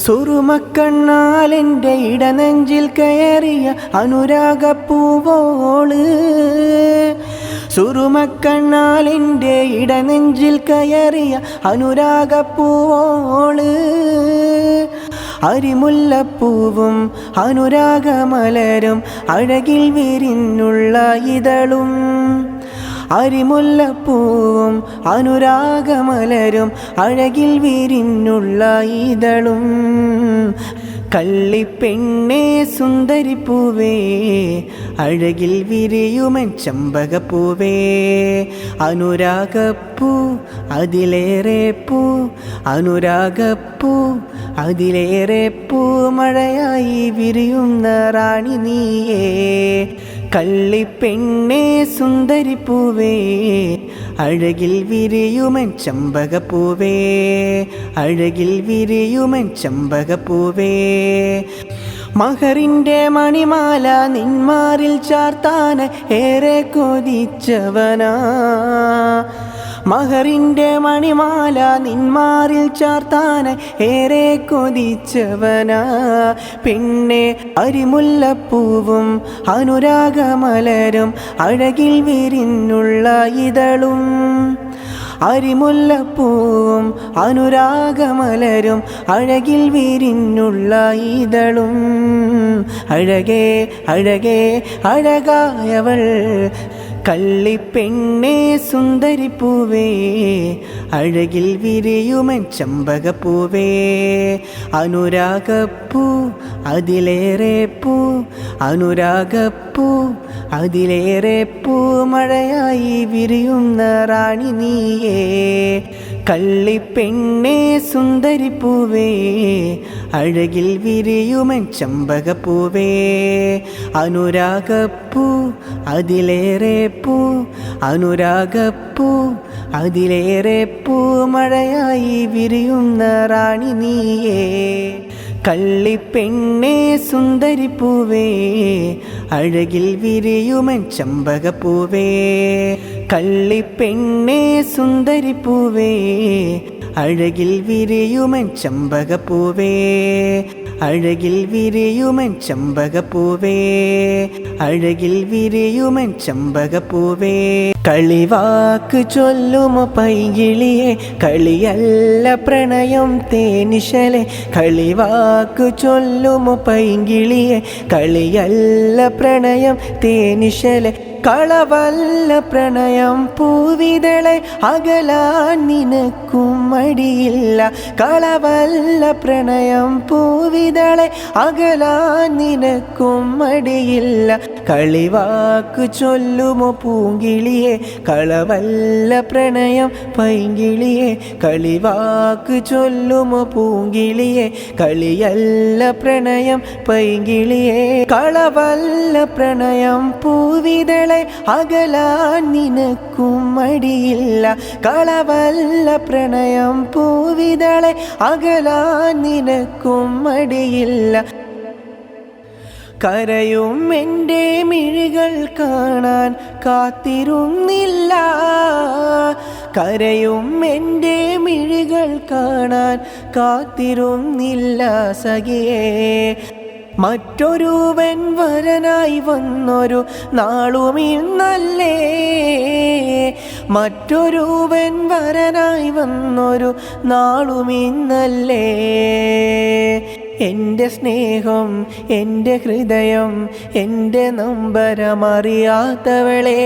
സുറുമക്കണ്ണാൽ എൻ്റെ ഇടനെഞ്ചിൽ കയറിയ അനുരാഗപ്പൂവോള്, സുറുമക്കണ്ണാൽ എൻ്റെ ഇടനെഞ്ചിൽ കയറിയ അനുരാഗപ്പൂവോള്, അരിമുല്ലപ്പൂവും അനുരാഗമലരും അഴകിൽ വിരിഞ്ഞുള്ള ഇതളും അരിമുല്ലപ്പൂവും അനുരാഗമലരും അഴകിൽ വിരിഞ്ഞുള്ള ഇതളും കള്ളിപ്പെണ്ണേ സുന്ദരിപ്പൂവേ അഴകിൽ വിരിയുമൻ ചമ്പകപ്പൂവേ അനുരാഗപ്പൂ അതിലേറെ പൂ അനുരാഗപ്പൂ അതിലേറെ പൂ മഴയായി വിരിയുന്ന റാണി നീയേ കള്ളിപ്പെണ്ണേ സുന്ദരിപ്പൂവേ അഴകിൽ വിരിയുമൻ ചമ്പകപ്പൂവേ അഴകിൽ വിരിയുമൻ ചമ്പകപ്പൂവേ മഹറിൻ്റെ മണിമാല നിന്മാറിൽ ചാർത്താൻ ഏറെ കൊതിച്ചവനാ മഹറിൻ്റെ മണിമാല നിന്മാറിൽ ചാർത്താൻ ഏറെ കൊതിച്ചവനാ പിന്നെ അരിമുല്ലപ്പൂവും അനുരാഗമലരും അഴകിൽ വിരിഞ്ഞുള്ള ഇതളും അരിമുല്ലപ്പൂവും അനുരാഗമലരും അഴകിൽ വിരിഞ്ഞുള്ള ഇതളും അഴകേ അഴകേ അഴകായവൾ കള്ളിപ്പെണ്ണേ സുന്ദരിപ്പൂവേ അഴകിൽ വിരിയുമൻ ചമ്പകപ്പൂവേ അനുരാഗപ്പൂ അതിലേറെ പൂ അനുരാഗപ്പൂ അതിലേറെ പൂ മഴയായി വിരിയുന്ന റാണി നീയേ കള്ളിപ്പെണ്ണേ സുന്ദരിപ്പൂവേ അഴകിൽ വിരിയുമൻ ചമ്പകപ്പൂവേ അനുരാഗപ്പൂ അതിലേറെ പൂ അനുരാഗപ്പൂ അതിലേറെ പൂ മഴയായി വിരിയുന്ന റാണി നീയേ കള്ളിപ്പെണ്ണേ സുന്ദരിപ്പൂവേ അഴകിൽ വിരിയുമൻ ചമ്പകപ്പൂവേ കള്ളിപ്പെണ്ണേ സുന്ദരിപ്പൂവേ അഴകിൽ വിരിയുമൻ ചമ്പകപ്പൂവേ അഴകിൽ വിരിയുമൻ ചമ്പകപ്പൂവേ അഴകിൽ വിരിയുമൻ ചമ്പകപ്പൂവേ കളിവാക്ക് ചൊല്ലുമോ പൈകിളിയെ കളിയല്ല പ്രണയം തേനിശലെ കളിവാക്ക് ചൊല്ലുമോ പൈകിളിയെ കളിയല്ല പ്രണയം തേനിശലെ കളവല്ല പ്രണയം പൂവിതളെ അകലാൻ നിനക്കും മടിയില്ല കളവല്ല പ്രണയം പൂവിതളെ അകലാൻ നിനക്കും മടിയില്ല കളിവാക്ക് ചൊല്ലുമോ പൂങ്കിളിയെ കളവല്ല പ്രണയം പൈങ്കിളിയെ കളിവാക്ക് ചൊല്ലുമോ പൂങ്കിളിയെ കളിയല്ല പ്രണയം പൈങ്കിളിയെ കളവല്ല പ്രണയം പൂവിതളെ അകലാൻ നിനക്കും മടിയില്ല കളവല്ല പ്രണയം പൂവിതളെ അകലാൻ നിനക്കും മടിയില്ല കരയും എൻ്റെ മിഴികൾ കാണാൻ കാത്തിരുന്നില്ല കരയും എൻ്റെ മിഴികൾ കാണാൻ കാത്തിരുന്നില്ല സഖിയേ മറ്റൊരുവൻ വരനായി വന്നൊരു നാളുമിന്നല്ലേ മറ്റൊരുവൻ വരനായി വന്നൊരു നാളുമിന്നല്ലേ എൻ്റെ സ്നേഹം എൻ്റെ ഹൃദയം എൻ്റെ നമ്പരമറിയാത്തവളെ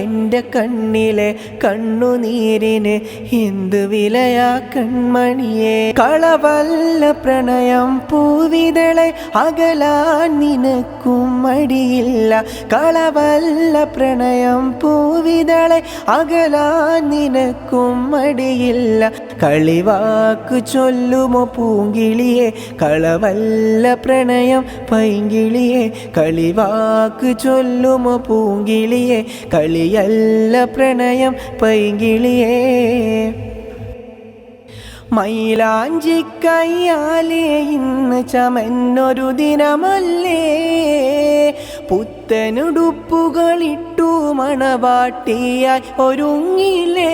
എൻ്റെ കണ്ണിലെ കണ്ണുനീരിന് എന്ത് വിലയാ കൺമണിയെ കളവല്ല പ്രണയം പൂവിതളെ അകലാൻ നിനക്കും മടിയില്ല കളവല്ല പ്രണയം പൂവിതളെ അകലാൻ നിനക്കും മടിയില്ല കളിവാക്ക് ചൊല്ലുമോ പൂങ്കിളിയെ കളവല്ല പ്രണയം പൈങ്കിളിയെ കളിവാക്ക് ചൊല്ലുമോ പൂങ്കിളിയെ കളിയല്ല പ്രണയം പൈങ്കിളിയെ മൈലാഞ്ചിക്കയ്യാലേ ഇന്ന് ചമന്നൊരു ദിനമല്ലേ പുത്തനുടുപ്പുകളിട്ടു മണവാട്ടിയായി ഒരുങ്ങിലേ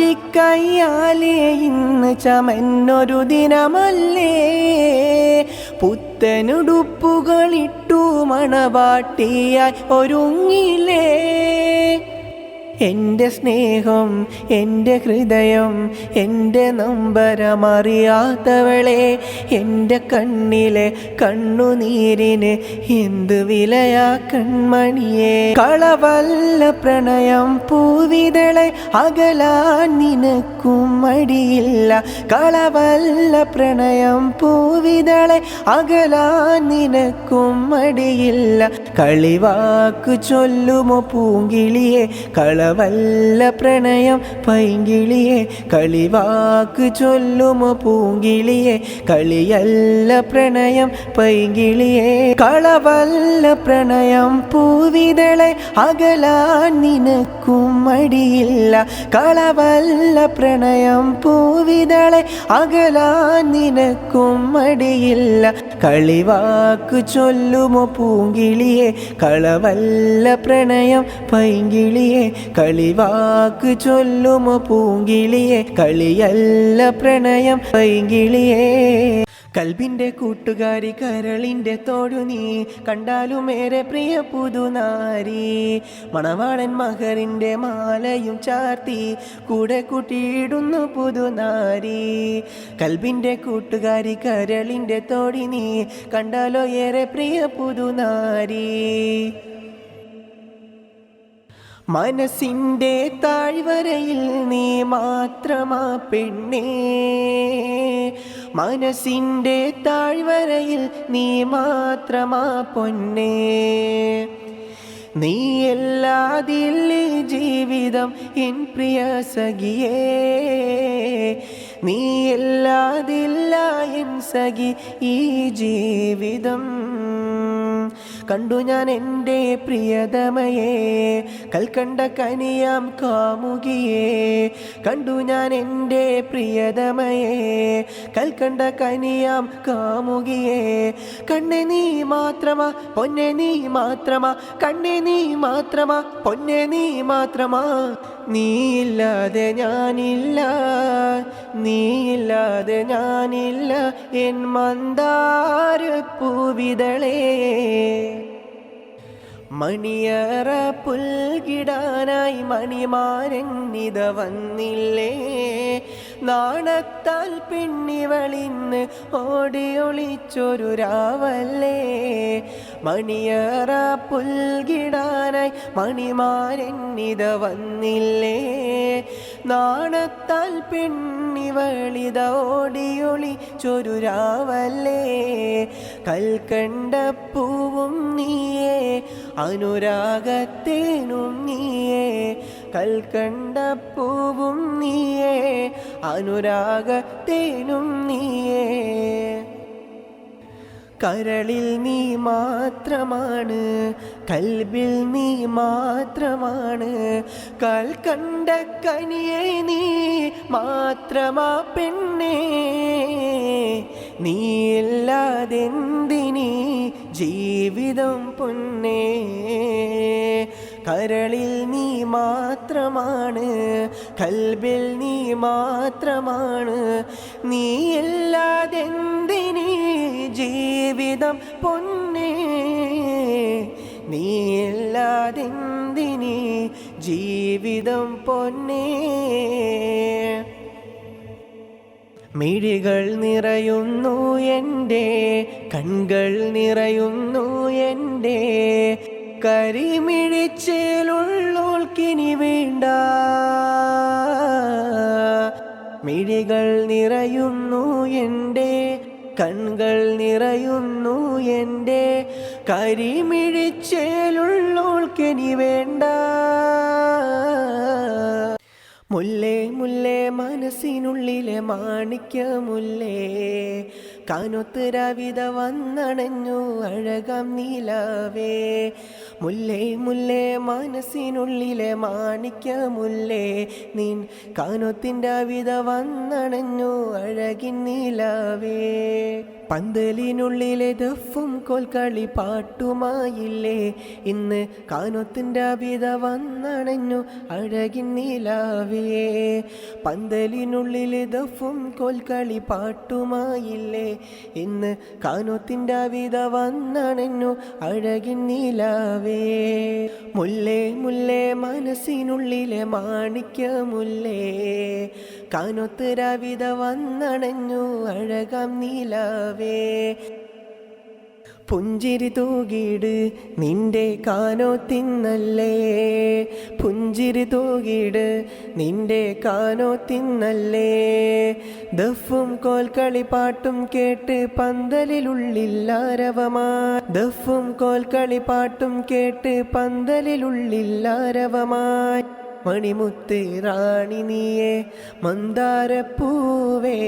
മൈലാഞ്ചിക്കയ്യാലേ ഇന്ന് ചമന്നൊരു ദിനമല്ലേ പുത്തനുടുപ്പുകളിട്ടു മണവാട്ടിയായി ഒരുങ്ങിലേ എൻ്റെ സ്നേഹം എൻ്റെ ഹൃദയം എൻ്റെ നമ്പരമറിയാത്തവളെ, എൻ്റെ കണ്ണിലെ കണ്ണുനീരിന് എന്ത് വിലയാ കൺമണിയെ. കളവല്ല പ്രണയം പൂവിതളെ, അകലാൻ നിനക്കും മടിയില്ല. കളവല്ല പ്രണയം പൂവിതളെ, അകലാൻ നിനക്കും മടിയില്ല. കളിവാക്കു ചൊല്ലുമോ പൂങ്കിളിയെ, കളവല്ല പ്രണയം പൈങ്കിളിയെ. കളിവാക്ക് ചൊല്ലുമോ പൂങ്കിളിയെ, കളിയല്ല പ്രണയം പൈങ്കിളിയെ. കളവല്ല പ്രണയം പൂവിതളെ, അകലാൻ നിനക്കും മടിയില്ല. കളവല്ല പ്രണയം പൂവിതളെ, അകലാൻ നിനക്കും മടിയില്ല. കളിവാക്ക് ചൊല്ലുമോ പൂങ്കിളിയെ, കളവല്ല പ്രണയം പൈങ്കിളിയെ. കളിവാക്ക് ചൊല്ലുമോ പൂങ്കിളിയെ, കളിയല്ല പ്രണയം പൈങ്കിളിയെ. കൽബിൻ്റെ കൂട്ടുകാരി കരളിൻ്റെ തോടു നീ, കണ്ടാലുമേറെ പ്രിയ പുതുനാരി. മണവാളൻ മഹറിൻ്റെ മാലയും ചാർത്തി കൂടെ കൂട്ടിയിടുന്നു പുതുനാരി. കൽബിൻ്റെ കൂട്ടുകാരി കരളിൻ്റെ തോടി നീ, കണ്ടാലോ ഏറെ പ്രിയ പുതുനാരി. മനസ്സിൻ്റെ താഴ്വരയിൽ നീ മാത്രമാ പെണ്ണേ, മനസ്സിൻ്റെ താഴ്വരയിൽ നീ മാത്രമാ പൊന്നേ. നീയല്ലാതില്ല ജീവിതം എൻ പ്രിയ സഖിയേ, നീയല്ലാതില്ല എൻ സഖി ഈ ജീവിതം. കണ്ടു ഞാൻ എൻ്റെ പ്രിയതമയെ, കൽക്കണ്ട കനിയാം കാമുകിയെ. കണ്ടു ഞാൻ എൻ്റെ പ്രിയതമയെ, കൽക്കണ്ട കനിയാം കാമുകിയെ. കണ്ണെ നീ മാത്രമാ പൊന്നെ നീ മാത്രമാ, കണ്ണെ നീ മാത്രമാ പൊന്നെ നീ മാത്രമാ. നീയില്ലാതെ ഞാനില്ല, നീയില്ലാതെ ഞാനില്ല എൻ മന്ദാര പൂവിതളേ. മണിയറ പുൽകിടാനായി മണിമാരന്നിത വന്നില്ലേ, നാണത്താൽ പെണ്ണിവളിന്ന് ഓടിയൊളിച്ചൊരു രാവല്ലേ. മണിയറ പുൽകിടാനായി മണിമാരന്നിത വന്നില്ലേ, നാണത്താൽ പെണ്ണിവളിത ഓടിയൊളിച്ചൊരു രാവല്ലേ. കൽക്കണ്ടപ്പൂവും നീയേ, അനുരാഗത്തേനും നീയേ. കൽക്കണ്ടപ്പൂവും നീയേ, അനുരാഗത്തേനും നീയേ. കരളിൽ നീ മാത്രമാണ്, കൽബിൽ നീ മാത്രമാണ്. കൽക്കണ്ട കനിയെ നീ മാത്രമാ പെണ്ണേ, നീയില്ലാതെന്തിനീ ജീവിതം പൊന്നേ. കരളിൽ നീ മാത്രമാണ്, കൽബിൽ നീ മാത്രമാണ്. നീയില്ലാതെന്തിനീ ജീവിതം പൊന്നേ, നീയില്ലാതെന്തിനീ ജീവിതം പൊന്നേ. മിഴികൾ നിറയുന്നു എൻ്റെ, കൺകൾ നിറയുന്നു എൻ്റെ. കരിമിഴിച്ചേലുള്ളോൾക്കിനി വേണ്ട. മിഴികൾ നിറയുന്നു എൻ്റെ, കൺകൾ നിറയുന്നു എൻ്റെ. കരിമിഴിച്ചേലുള്ളോൾക്കിനി വേണ്ട. മുല്ലേ മുല്ലേ മനസ്സിനുള്ളിലെ മാണിക്യമുല്ലേ, കാനൊത്ത് രാവിത വന്നണഞ്ഞു അഴകാം നീലാവേ. മുല്ലേ മുല്ലേ മനസ്സിനുള്ളിലെ മാണിക്യമുല്ലേ, നിൻ കാനൊത്തിൻ്റെ രാവിത വന്നണഞ്ഞു അഴകിൻ നീലാവേ. പന്തലിനുള്ളിലെ ദഫും കോൽക്കളി പാട്ടുമായില്ലേ, ഇന്ന് കാനൊത്തിൻ്റെ രാവിത വന്നണഞ്ഞു അഴകിൻ നീലാവേ. പന്തലിനുള്ളിലെ ദഫും കോൽക്കളി പാട്ടുമായില്ലേ, ഇന്ന് കാനൊത്തിൻ്റെ രാവിത വന്നണഞ്ഞു അഴകിൻ നീലാവേ. മുല്ലേ മുല്ലേ മനസ്സിനുള്ളിലെ മാണിക്യമുല്ലേ, കാനൊത്ത് രാവിത വന്നണഞ്ഞു അഴകാം നീലാവേ. പുഞ്ചിരി തൂകിട് നിന്റെ കാനോത്തിന്നല്ലേ, പുഞ്ചിരി തൂകിട് നിന്റെ കാനോത്തിന്നല്ലേ. ദഫും കോൽക്കളി പാട്ടും കേട്ട് പന്തലിലുള്ളില്ലാരവമായി, ദഫും കോൽക്കളി പാട്ടും കേട്ട് പന്തലിലുള്ളില്ലാരവമായി. മണിമുത്ത് റാണി നീയേ മന്ദാരപ്പൂവേ,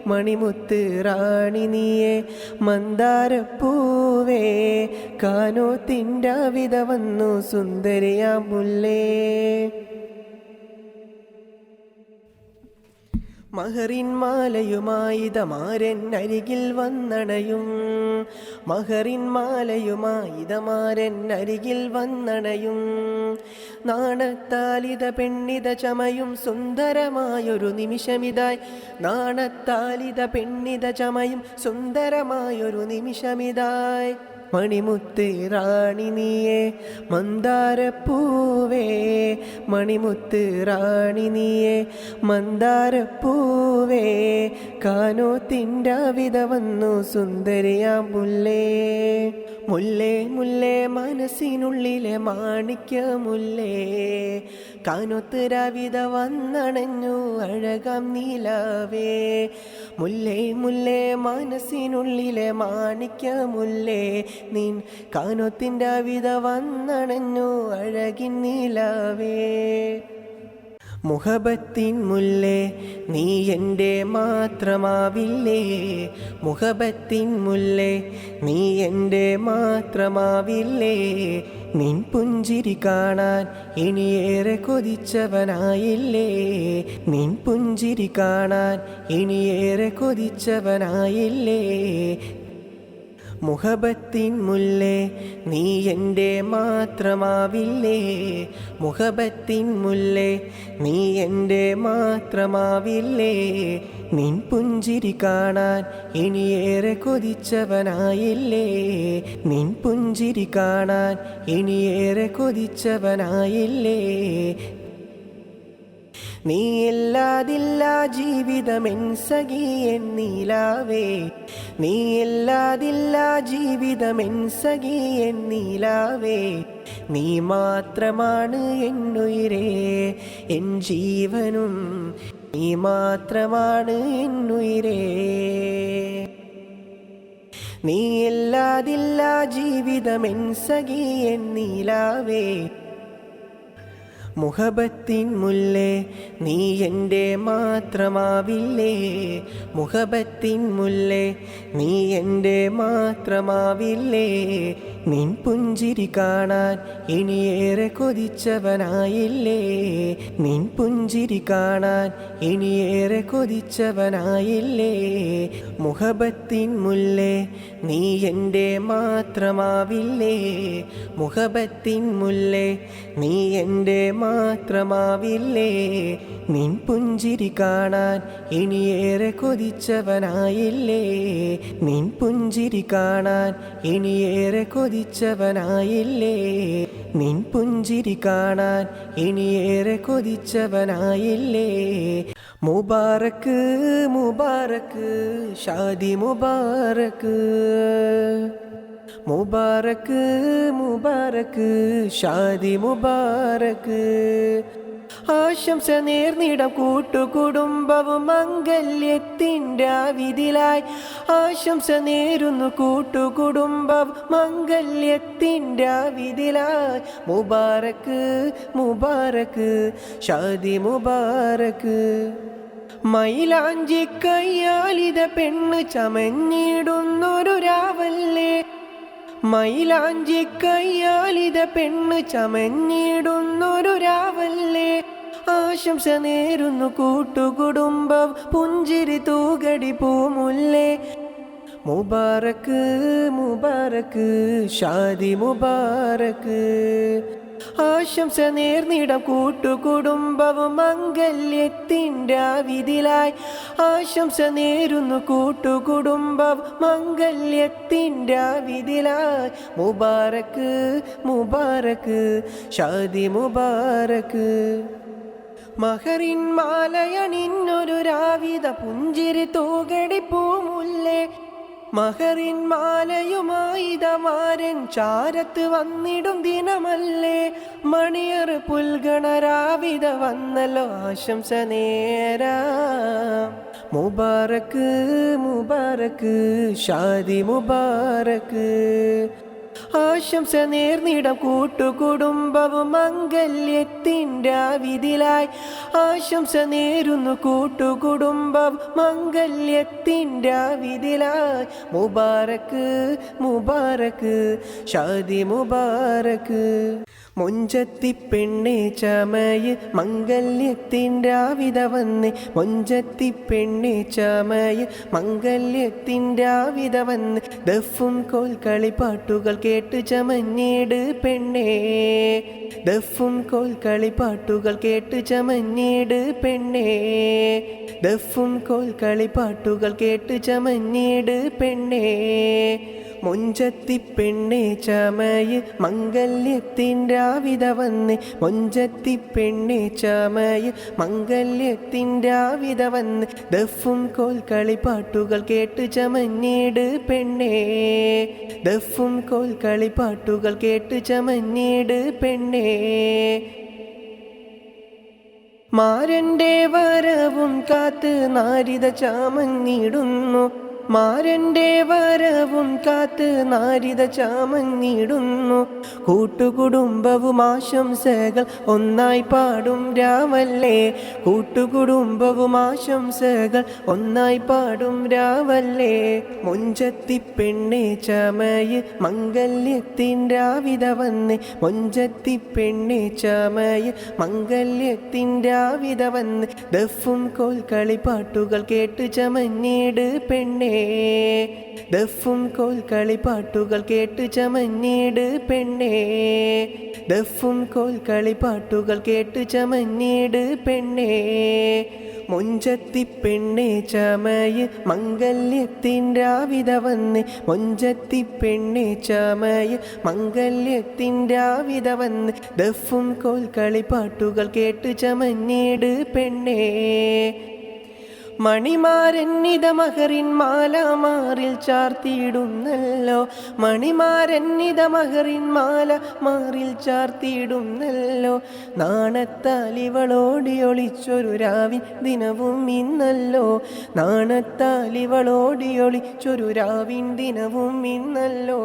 മണിമുത്ത് റാണി നീയേ മന്ദാരപ്പൂവേ. കാനോത്തിൻ്റെ വിധ വന്നു സുന്ദരിയാം മുല്ലേ. മഹറിൻ മാലയുമായിതമാരൻ അരികിൽ വന്നണയും, മഹറിൻ മാലയുമായിതമാരൻ അരികിൽ വന്നണയും. നാണത്താലിത പെണ്ണിത ചമയും സുന്ദരമായൊരു നിമിഷമിതായി, നാണത്താലിത പെണ്ണിത ചമയും സുന്ദരമായൊരു നിമിഷമിതായി. മണിമുത്ത് റാണി നീയേ മന്ദാരപ്പൂവേ, മണിമുത്ത് റാണി നീയേ മന്ദാരപ്പൂവേ. കാനോത്തിൻ്റെ വിധ വന്നു സുന്ദരിയാം മുല്ലേ. മുല്ലേ മുല്ലേ മനസ്സിനുള്ളിലെ മാണിക്യമുല്ലേ, കാനൊത്ത് രാവിത വന്നണഞ്ഞു അഴകാം നീലാവേ. മുല്ലേ മുല്ലേ മനസ്സിനുള്ളിലെ മാണിക്യമുല്ലേ, നിൻ കാനൊത്തിൻ്റെ വിധ വന്നണഞ്ഞു അഴകിൻ നീലാവേ. മുഹബത്തിൻ മുല്ലേ നീ എൻ്റെ മാത്രമാവില്ലേ, മുഹബത്തിൻ മുല്ലേ നീ എൻ്റെ മാത്രമാവില്ലേ. നിൻ പുഞ്ചിരി കാണാൻ ഇനിയേറെ കൊതിച്ചവനായില്ലേ, നിൻ പുഞ്ചിരി കാണാൻ ഇനിയേറെ കൊതിച്ചവനായില്ലേ. മുഹബത്തിൻ മുല്ലേ നീ എൻ്റെ മാത്രമാവില്ലേ, മുഹബത്തിൻ മുല്ലേ നീ എൻ്റെ മാത്രമാവില്ലേ. നിൻ പുഞ്ചിരി കാണാൻ ഇനിയേറെ കൊതിച്ചവനായില്ലേ, നിൻ പുഞ്ചിരി കാണാൻ ഇനിയേറെ കൊതിച്ചവനായില്ലേ. നീയില്ലാതില്ല ജീവിതമെൻ സഖി എൻ നീലാവേ, നീയില്ലാതില്ല ജീവിതമെൻ സഖി എൻ നീലാവേ. നീ മാത്രമാണ് എന്നുയിരേ എൻ ജീവനും, നീ മാത്രമാണ് എന്നുയിരേ. നീയില്ലാതില്ല ജീവിതമെൻ സഖി എൻ നീലാവേ. മുഹബത്തിൻ മുല്ലേ നീ എൻ്റെ മാത്രമാവില്ലേ, മുഹബത്തിൻ മുല്ലേ നീ എൻ്റെ മാത്രമാവില്ലേ. നിൻ പുഞ്ചിരി കാണാൻ ഇനിയേറെ കൊതിച്ചവനായില്ലേ, നിൻ പുഞ്ചിരി കാണാൻ ഇനിയേറെ കൊതിച്ചവനായില്ലേ. മുഹബത്തിൻ മുല്ലേ നീ എൻ്റെ മാത്രമാവില്ലേ, മുഹബത്തിൻ മുല്ലേ നീ എൻ്റെ മാത്രമാവില്ലേ. നിൻ പുഞ്ചിരി കാണാൻ ഇനിയേറെ കൊതിച്ചവനായില്ലേ, നിൻ പുഞ്ചിരി കാണാൻ ഇനിയേറെ കൊതിച്ചവനായില്ലേ. നിൻ പുഞ്ചിരി കാണാൻ ഇനിയേറെ കൊതിച്ചവനായില്ലേ. മുബാറക്ക് മുബാറക്ക് ഷാദി മുബാറക്ക്, മുബാറക്ക് മുബാറക്ക് ഷാദി മുബാറക്ക്. ആശംസ നേർന്നിടം കൂട്ടുകുടുംബവും മംഗല്യത്തിൻ്റെ വിധിലായി, ആശംസ നേരുന്നു കൂട്ടുകുടുംബം മംഗല്യത്തിൻ്റെ വിധിലായി. മുബാറക്ക് മുബാറക്ക് ഷാദി മുബാറക്ക്. മൈലാഞ്ചി കയ്യാലിത പെണ്ണ് ചമഞ്ഞിടുന്നൊരു രാവല്ലേ, മൈലാഞ്ചി കയ്യാലിത പെണ്ണ് ചമഞ്ഞിടുന്നൊരു രാവല്ലേ. ആശംസ നേരുന്നു കൂട്ടുകുടുംബം പുഞ്ചിരി തൂകടി പൂമുല്ലേ. മുബാറക്ക് മുബാറക്ക് ഷാദി മുബാറക്ക്. ആശംസ നേർന്നിടം കൂട്ടുകുടുംബവും മംഗല്യത്തിൻ്റെ വിധിലായി. ആശംസ നേരുന്നു കൂട്ടുകുടുംബം മംഗല്യത്തിൻ്റെ വിധിലായി. മുബാറക്ക് മുബാറക്ക് ഷാദി മുബാറക്ക്. മഹറിൻ മാലയണിന്നൊരു രാവിത പുഞ്ചിരി തൂകടി പൂമുല്ലേ. മഹറിൻ മാലയുമായിതമാരൻ ചാരത്ത് വന്നിടും ദിനമല്ലേ. മണിയർ പുൽഗണരാവിത വന്നല്ലോ ആശംസ നേരാ. മുബാറക്ക് മുബാറക്ക് ഷാദി മുബാറക്ക്. ആശംസ നേർന്നിടം കൂട്ടുകുടുംബവും മംഗല്യത്തിൻ്റെ വിധിലായി. ആശംസ നേരുന്നു കൂട്ടുകുടുംബം മംഗല്യത്തിൻ്റെ വിധിലായി. മുബാറക്ക് മുബാറക്ക് ഷാദി മുബാറക്ക്. മൊഞ്ചത്തി പെണ്ണെ ചമയ് മംഗല്യത്തിൻ്റെ വിധ വന്ന്. മൊഞ്ചത്തി പെണ്ണെ ചമയ് മംഗല്യത്തിൻ്റെ വിധ വന്ന്. ദഫും കോൽക്കളി പാട്ടുകൾ കേട്ട് ചമഞ്ഞിട് പെണ്ണേ. ദഫും കോൽക്കളി പാട്ടുകൾ കേട്ട് ചമഞ്ഞിട് പെണ്ണേ. ദഫും കോൽക്കളി പാട്ടുകൾ കേട്ട് ചമഞ്ഞിട് പെണ്ണേ. മൊഞ്ചത്തി പെണ്ണെ ചമയ് മംഗല്യത്തിൻ്റെ വിധ വന്ന്. മൊഞ്ചത്തി പെണ്ണെ ചമയ് മംഗല്യത്തിൻ്റെ വിധ വന്ന്. ദഫും കോൽക്കളി പാട്ടുകൾ കേട്ട് ചമഞ്ഞിട് പെണ്ണേ. ദഫും കോൽക്കളി പാട്ടുകൾ കേട്ട് ചമഞ്ഞിട് പെണ്ണേ. മാരൻ്റെ വരവും കാത്ത് നാരിത ചാമഞ്ഞിടുന്നു. മാരൻ്റെ വരവും കാത്ത് നാരിത ചാമഞ്ഞിടുന്നു. കൂട്ടുകുടുംബവും ആശംസകൾ ഒന്നായി പാടും രാവല്ലേ. കൂട്ടുകുടുംബവും ആശംസകൾ ഒന്നായി പാടും രാവല്ലേ. മൊഞ്ചത്തി പെണ്ണെ ചമയ് മംഗല്യത്തിൻ്റെ വിധ വന്ന്. മൊഞ്ചത്തി പെണ്ണെ ചമയ് മംഗല്യത്തിൻ്റെ വിധ വന്ന്. ദഫും കോൽക്കളി പാട്ടുകൾ കേട്ട് ചമഞ്ഞിട് പെണ്ണേ. ദഫും കോൽക്കളി പാട്ടുകൾ കേട്ട് ചമഞ്ഞിട് പെണ്ണേ. ദഫും കോൽക്കളി പാട്ടുകൾ കേട്ട് ചമഞ്ഞിട് പെണ്ണേ. മൊഞ്ചത്തി പെണ്ണെ ചമയ് മംഗല്യത്തിൻ്റെ വിധ വന്ന്. മൊഞ്ചത്തി പെണ്ണെ ചമയ് മംഗല്യത്തിൻ്റെ വിധ വന്ന്. ദഫും കോൽക്കളി പാട്ടുകൾ കേട്ട് ചമഞ്ഞിട് പെണ്ണേ. മണിമാരന്നിത മഹറിൻ മാല മാറിൽ ചാർത്തിയിടുന്നല്ലോ. മണിമാരന്നിത മഹറിൻ മാല മാറിൽ ചാർത്തിയിടുന്നല്ലോ. നാണത്താൽ ഇവളോടി ഒളിച്ചൊരു രാവിൻ ദിനവും ഇന്നല്ലോ. നാണത്താൽ ഇവളോടി ഒളിച്ചൊരു രാവിൻ ദിനവും ഇന്നല്ലോ.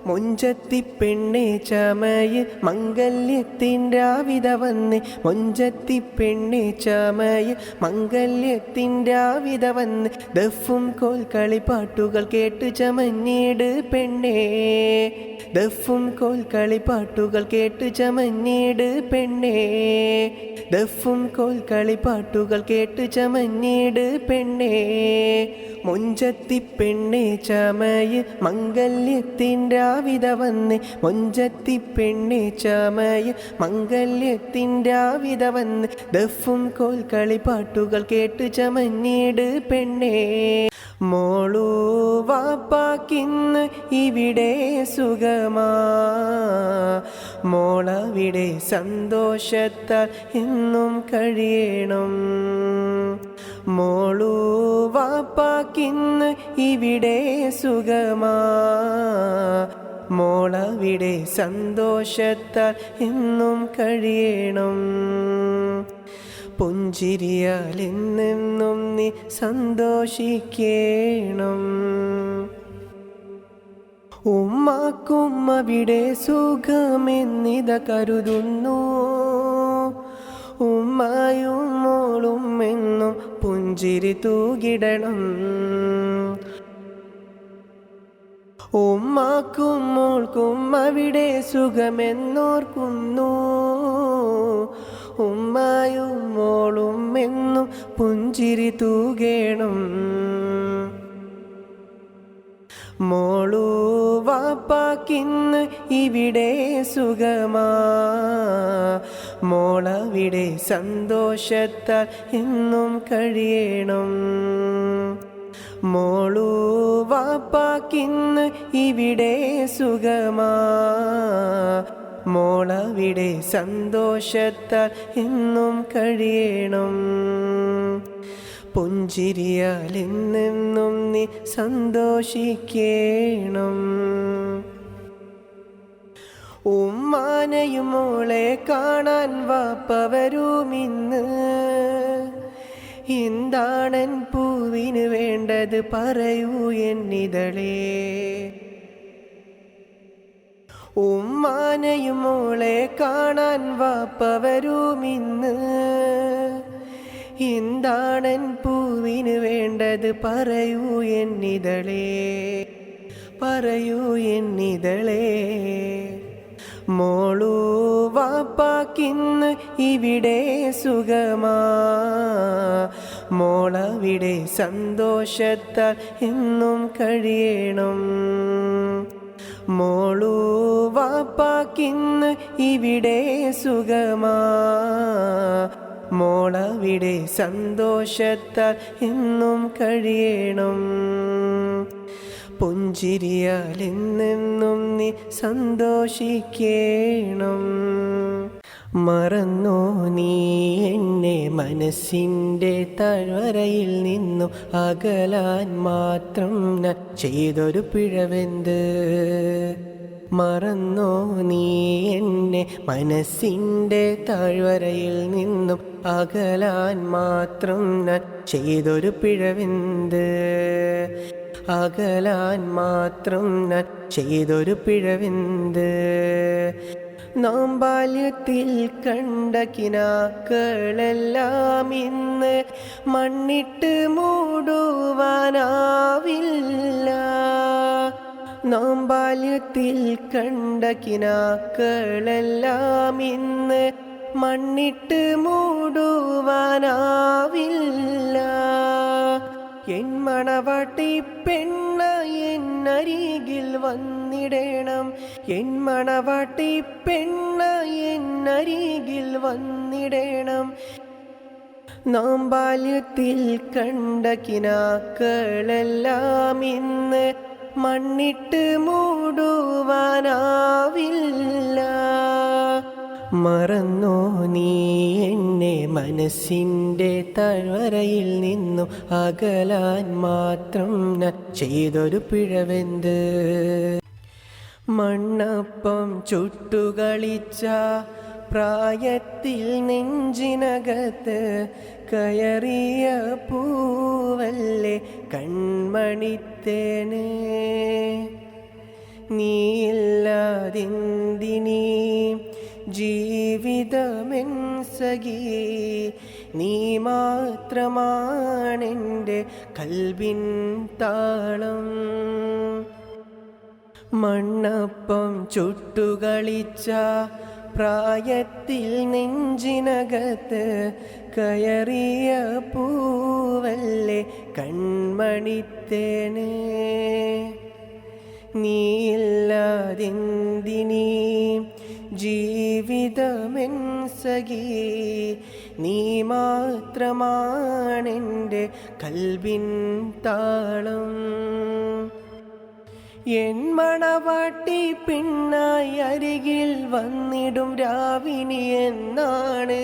മൊഞ്ചത്തി പെണ്ണെ ചമയ് മംഗല്യത്തിൻ്റെ വിധ വന്ന്. മൊഞ്ചത്തി പെണ്ണെ ചമയ് മംഗല്യത്തിൻ്റെ വിധ വന്ന്. ദഫും കോൽക്കളി പാട്ടുകൾ കേട്ട് ചമഞ്ഞിട് പെണ്ണേ. ദഫും കോൽക്കളി പാട്ടുകൾ കേട്ട് ചമഞ്ഞിട് പെണ്ണേ. ദഫും കോൽക്കളി പാട്ടുകൾ കേട്ട് ചമഞ്ഞിട് പെണ്ണേ. മൊഞ്ചത്തി പെണ്ണെ ചമയ് മംഗല്യത്തിൻ്റെ വിധ വന്ന്. മൊഞ്ചത്തി പെണ്ണെ ചമയ് മംഗല്യത്തിൻ്റെ വിധ വന്ന്. ദഫും കോൽക്കളി പാട്ടുകൾ കേട്ട് ചമഞ്ഞിട് പെണ്ണേ. മോളൂ വാപ്പാക്കിന്ന് ഇവിടെ സുഖമാ. മോളവിടെ സന്തോഷത്താൽ എന്നും കഴിയണം. മോളൂ വാപ്പാക്കിന്ന് ഇവിടെ സുഖമാ. മോളവിടെ സന്തോഷത്താൽ എന്നും കഴിയണം. പുഞ്ചിരിയാൽ എന്നെന്നും നീ സന്തോഷിക്കണം. ഉമ്മാക്കും അവിടെ സുഖമെന്നിത കരുതുന്നു. ഉമ്മായും മോളും എന്നും പുഞ്ചിരി തൂകിടണം. ഉമ്മാക്കും മോൾക്കും അവിടെ സുഖമെന്നോർക്കുന്നു. ഉമ്മായും മോളും എന്നും പുഞ്ചിരി തൂകേണം. മോളൂ വാപ്പാ വാപ്പാക്കിന്ന് ഇവിടെ സുഖമാ, മോളവിടെ സന്തോഷത്താൽ എന്നും കഴിയണം. മോളു വാപ്പാക്കിന്ന് ഇവിടെ സുഖമാ, മോളവിടെ സന്തോഷത്താൽ എന്നും കഴിയണം. പുഞ്ചിരിയാൽ എന്നെന്നും നീ സന്തോഷിക്കണം. ഉമ്മാനെയും മോളെ കാണാൻ വാപ്പ വരുമിന്ന്, എന്താണൻ പൂവിന് വേണ്ടത് പറയൂ എന്നിതളേ. ഉമ്മാനെയും മോളെ കാണാൻ വാപ്പ വരുമിന്ന്, എന്താണൻ പൂവിന് വേണ്ടത് പറയൂ എന്നിതളേ, പറയൂ എന്നിതളേ. മോളു വാപ്പാക്കിന്ന് ഇവിടെ സുഖമാ, മോളവിടെ സന്തോഷത്താൽ എന്നും കഴിയണം. മോളു വാപ്പാക്കിന്ന് ഇവിടെ സുഖമാ, മോളവിടെ സന്തോഷത്താൽ എന്നും കഴിയണം. പുഞ്ചിരിയാൽ എന്നെന്നും നീ സന്തോഷിക്കണം. മറന്നോ നീ എന്നെ മനസ്സിൻ്റെ താഴ്വരയിൽ നിന്നും അകലാൻ മാത്രം ഞാൻ ചെയ്തൊരു പിഴവെന്ത്? മറന്നോ നീ എന്നെ മനസ്സിൻ്റെ താഴ്വരയിൽ നിന്നും അകലാൻ മാത്രം ഞാൻ ചെയ്തൊരു പിഴവെന്ത്? അകലാൻ മാത്രം ഞാൻ ചെയ്തൊരു പിഴവെന്ത്? നാം ബാല്യത്തിൽ കണ്ട കിനാക്കളെല്ലാം ഇന്ന് മണ്ണിട്ട് മൂടുവാനാവില്ല. നാം ബാല്യത്തിൽ കണ്ട കിനാക്കളെല്ലാം ഇന്ന് മണ്ണിട്ട് മൂടുവാനാവില്ല. എൻ മണവാട്ടി പെണ്ണ എന്നരികിൽ വന്നിടണം, എൻ മണവാട്ടി പെണ്ണ എന്നരികിൽ വന്നിടണം. നാം ബാല്യത്തിൽ കണ്ട കിനാക്കളെല്ലാം ഇന്ന് മണ്ണിട്ട് മൂടുവാനാവില്ല. മറന്നോ നീ എന്നെ മനസ്സിൻ്റെ താഴ്വരയിൽ നിന്നും അകലാൻ മാത്രം ഞാൻ ചെയ്തൊരു പിഴവെന്ത്? മണ്ണപ്പം ചുട്ടുകളിച്ച പ്രായത്തിൽ നെഞ്ചിനകത്ത് കയറിയ പൂവല്ലേ കൺമണിത്തേനെ. നീയില്ലാതെന്തിനീ ജീവിതമെൻ സഖി, നീ മാത്രമാണെൻ്റെ കൽബിൻ താളം. മണ്ണപ്പം ചുട്ടുകളിച്ച പ്രായത്തിൽ നെഞ്ചിനകത്ത് കയറിയ പൂവല്ലേ കൺമണിത്തേനെ. നീയില്ലാതെന്തിനീ ജീവിതമെൻ സഖി, നീ മാത്രമാണെൻ്റെ കൽബിൻ താളം. എൻ മണവാട്ടി പെണ്ണായി അരികിൽ വന്നിടും രാവിനി എന്നാണ്.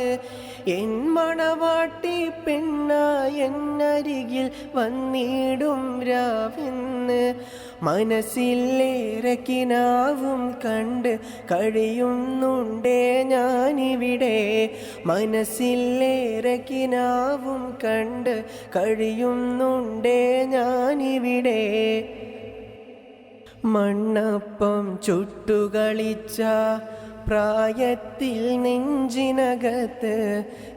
എൻ മണവാട്ടി പെണ്ണായി എന്നരികിൽ വന്നിടും രാവെന്ന് മനസ്സിലേറെ കിനാവും കണ്ട് കഴിയുന്നുണ്ടേ ഞാനിവിടെ. മനസ്സിലേറെ കിനാവും കണ്ട് കഴിയുന്നുണ്ടേ ഞാനിവിടെ. മണ്ണപ്പം ചുട്ടുകളിച്ച പ്രായത്തിൽ നെഞ്ചിനകത്ത്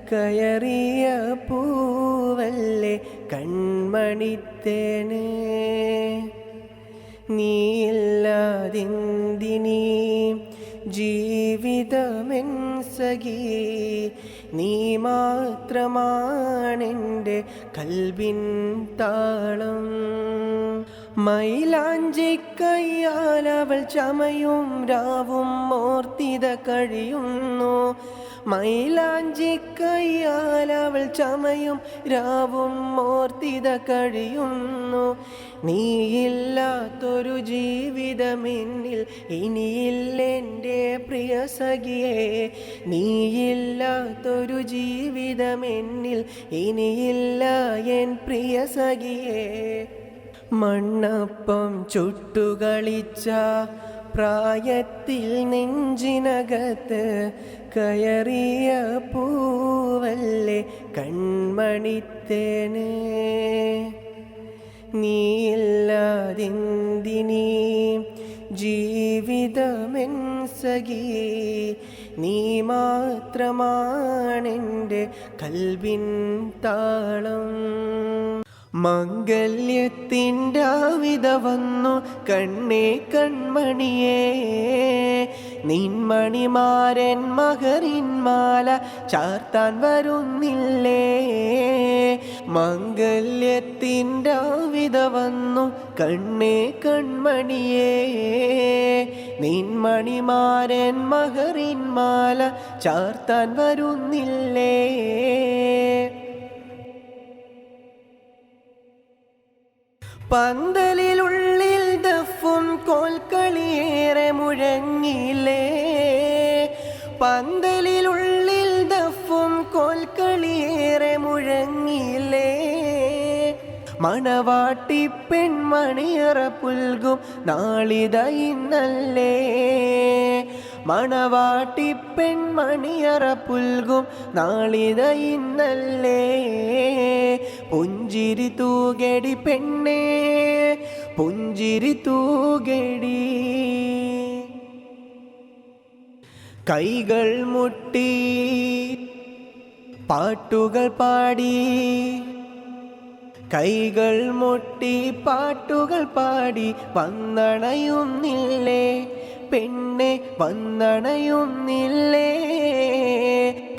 കയറിയ പൂവല്ലേ കൺമണിത്തേനെ. നീയില്ലാതെന്തിനീ ജീവിതമെൻ സഖി, നീ മാത്രമാണെൻ്റെ കൽബിൻ താളം. മൈലാഞ്ചി കയ്യാൽ അവൾ ചമയും രാവും ഓർത്തിത കഴിയുന്നു. മൈലാഞ്ചി കയ്യാൽ അവൾ ചമയും രാവും ഓർത്തിത കഴിയുന്നു. നീയില്ലാത്തൊരു ജീവിതമെന്നിൽ ഇനിയില്ലെൻ്റെ പ്രിയ സഖിയേ. നീയില്ലാത്തൊരു ജീവിതമെന്നിൽ ഇനിയില്ല എൻ പ്രിയ സഖിയേ. മണ്ണപ്പം ചുട്ടുകളിച്ച പ്രായത്തിൽ നെഞ്ചിനകത്ത് കയറിയ പൂവല്ലേ കൺമണിത്തേന്. നീയില്ലാതെന്തിനീ ജീവിതമെൻ സഖി. നീ മാത്രമാണെൻ്റെ കൽവിൻ താളം. മംഗല്യത്തിൻ്റെ ആവിധ വന്നു കണ്ണേ കൺമണിയേ. നിൻമണിമാരൻ മകരിൻ മാല ചാർത്താൻ വരുന്നില്ലേ. മംഗല്യത്തിൻ്റെ ആവിധ വന്നു കണ്ണേ കൺമണിയേ. നിൻമണിമാരൻ മകരിൻ മാല ചാർത്താൻ വരുന്നില്ലേ. പന്തലിനുള്ളിൽ ദഫും കോൽക്കളിയേറെ മുഴങ്ങിയില്ലേ. പന്തലിനുള്ളിൽ ദഫും കോൽക്കളിയേറെ മുഴങ്ങിയില്ലേ. മണവാട്ടി പെൺമണിയറ പുൽകും നാളിത ഇന്നല്ലേ. മണവാട്ടി പെൺമണിയറ പുൽകും നാളിത ഇന്നല്ലേ. പുഞ്ചിരി തൂകടി പെണ്ണേ പുഞ്ചിരി തൂകടി. കൈകൾ മുട്ടി പാട്ടുകൾ പാടി. കൈകൾ മുട്ടി പാട്ടുകൾ പാടി വന്നണയുന്നില്ലേ പെണ്ണെ വന്നണയുന്നില്ലേ.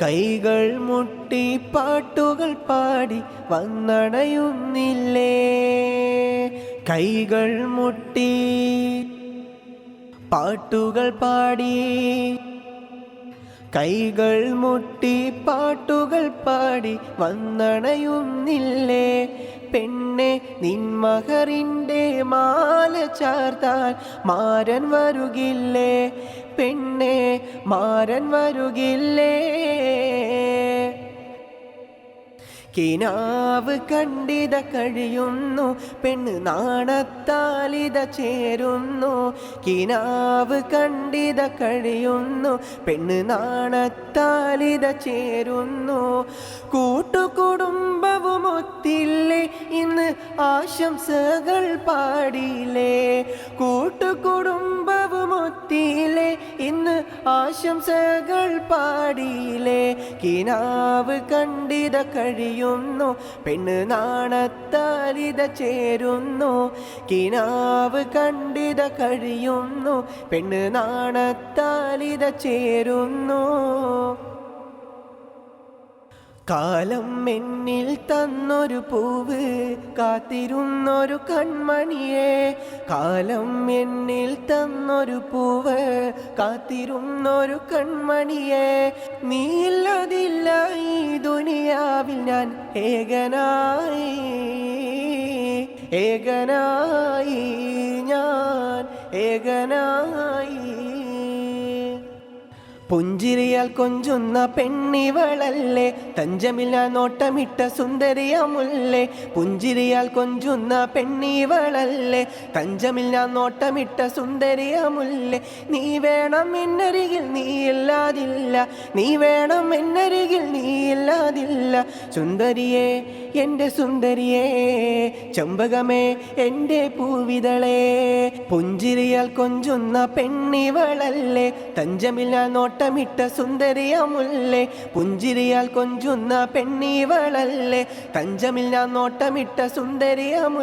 കൈകൾ മുട്ടി പാട്ടുകൾ പാടി വന്നണയുന്നില്ലേ. കൈകൾ മുട്ടി പാട്ടുകൾ പാടി. കൈകൾ മുട്ടി പാട്ടുകൾ പാടി വന്നണയുന്നില്ലേ പെണ്ണെ. നിൻമകരിൻ്റെ മാല ചാർത്താൻ മാരൻ വരുകില്ലേ പെണ്ണെ മാരൻ വരുകില്ലേ. കിനാവ് കണ്ടിത കഴിയുന്നു പെണ്ണ് നാണത്താലിത ചേരുന്നു. കിനാവ് കണ്ടിത കഴിയുന്നു പെണ്ണ് നാണത്താലിത ചേരുന്നു. കൂട്ടുകുടുംബവും ഒത്തില്ലേ ഇന്ന് ആശംസകൾ പാടിയില്ലേ. കൂട്ടുകുടുംബവും ഒത്തില്ലേ ഇന്ന് ആശംസകൾ പാടിയില്ലേ. കിനാവ് കണ്ടിത കഴിയുന്നു പെണ്ണ് നാണത്താലിത ചേരുന്നു. കിനാവ് കണ്ടിത കഴിയുന്നു പെണ്ണ് നാണത്താലിത ചേരുന്നു. കാലം എന്നിൽ തന്നൊരു പൂവ് കാത്തിരുന്നൊരു കൺമണിയെ. കാലം എന്നിൽ തന്നൊരു പൂവ് കാത്തിരുന്നൊരു കൺമണിയെ. നീയില്ലതില്ല ഈ ദുനിയാവിൽ ഞാൻ ഏകനായി. ഏകനായി ഞാൻ ഏകനായി. പുഞ്ചിരിയാൽ കൊഞ്ചുന്ന പെണ്ണിവളല്ലേ തഞ്ചമില്ല നോട്ടമിട്ട സുന്ദരിയമുല്ലേ. പുഞ്ചിരിയാൽ കൊഞ്ചുന്ന പെണ്ണിവളല്ലേ തഞ്ചമില്ല നോട്ടമിട്ട സുന്ദരിയമുല്ലേ. നീ വേണം എന്നരികിൽ നീയില്ലാതില്ല. നീ വേണം എന്നരികിൽ നീയില്ലാതില്ല. സുന്ദരിയേ എൻ്റെ സുന്ദരിയേ ചെമ്പകമേ എൻ്റെ പൂവിതളേ. പുഞ്ചിരിയാൽ കൊഞ്ചുന്ന പെണ്ണിവളല്ലേ തഞ്ചമില്ല നോട്ടമിട്ട സുന്ദരിയമുല്ലേ. പുഞ്ചിരിയാൽ കൊഞ്ചുന്ന പെണ്ണിവളല്ലേ തഞ്ചമില്ല നോട്ടമിട്ട സുന്ദരിയമുല്ലേ.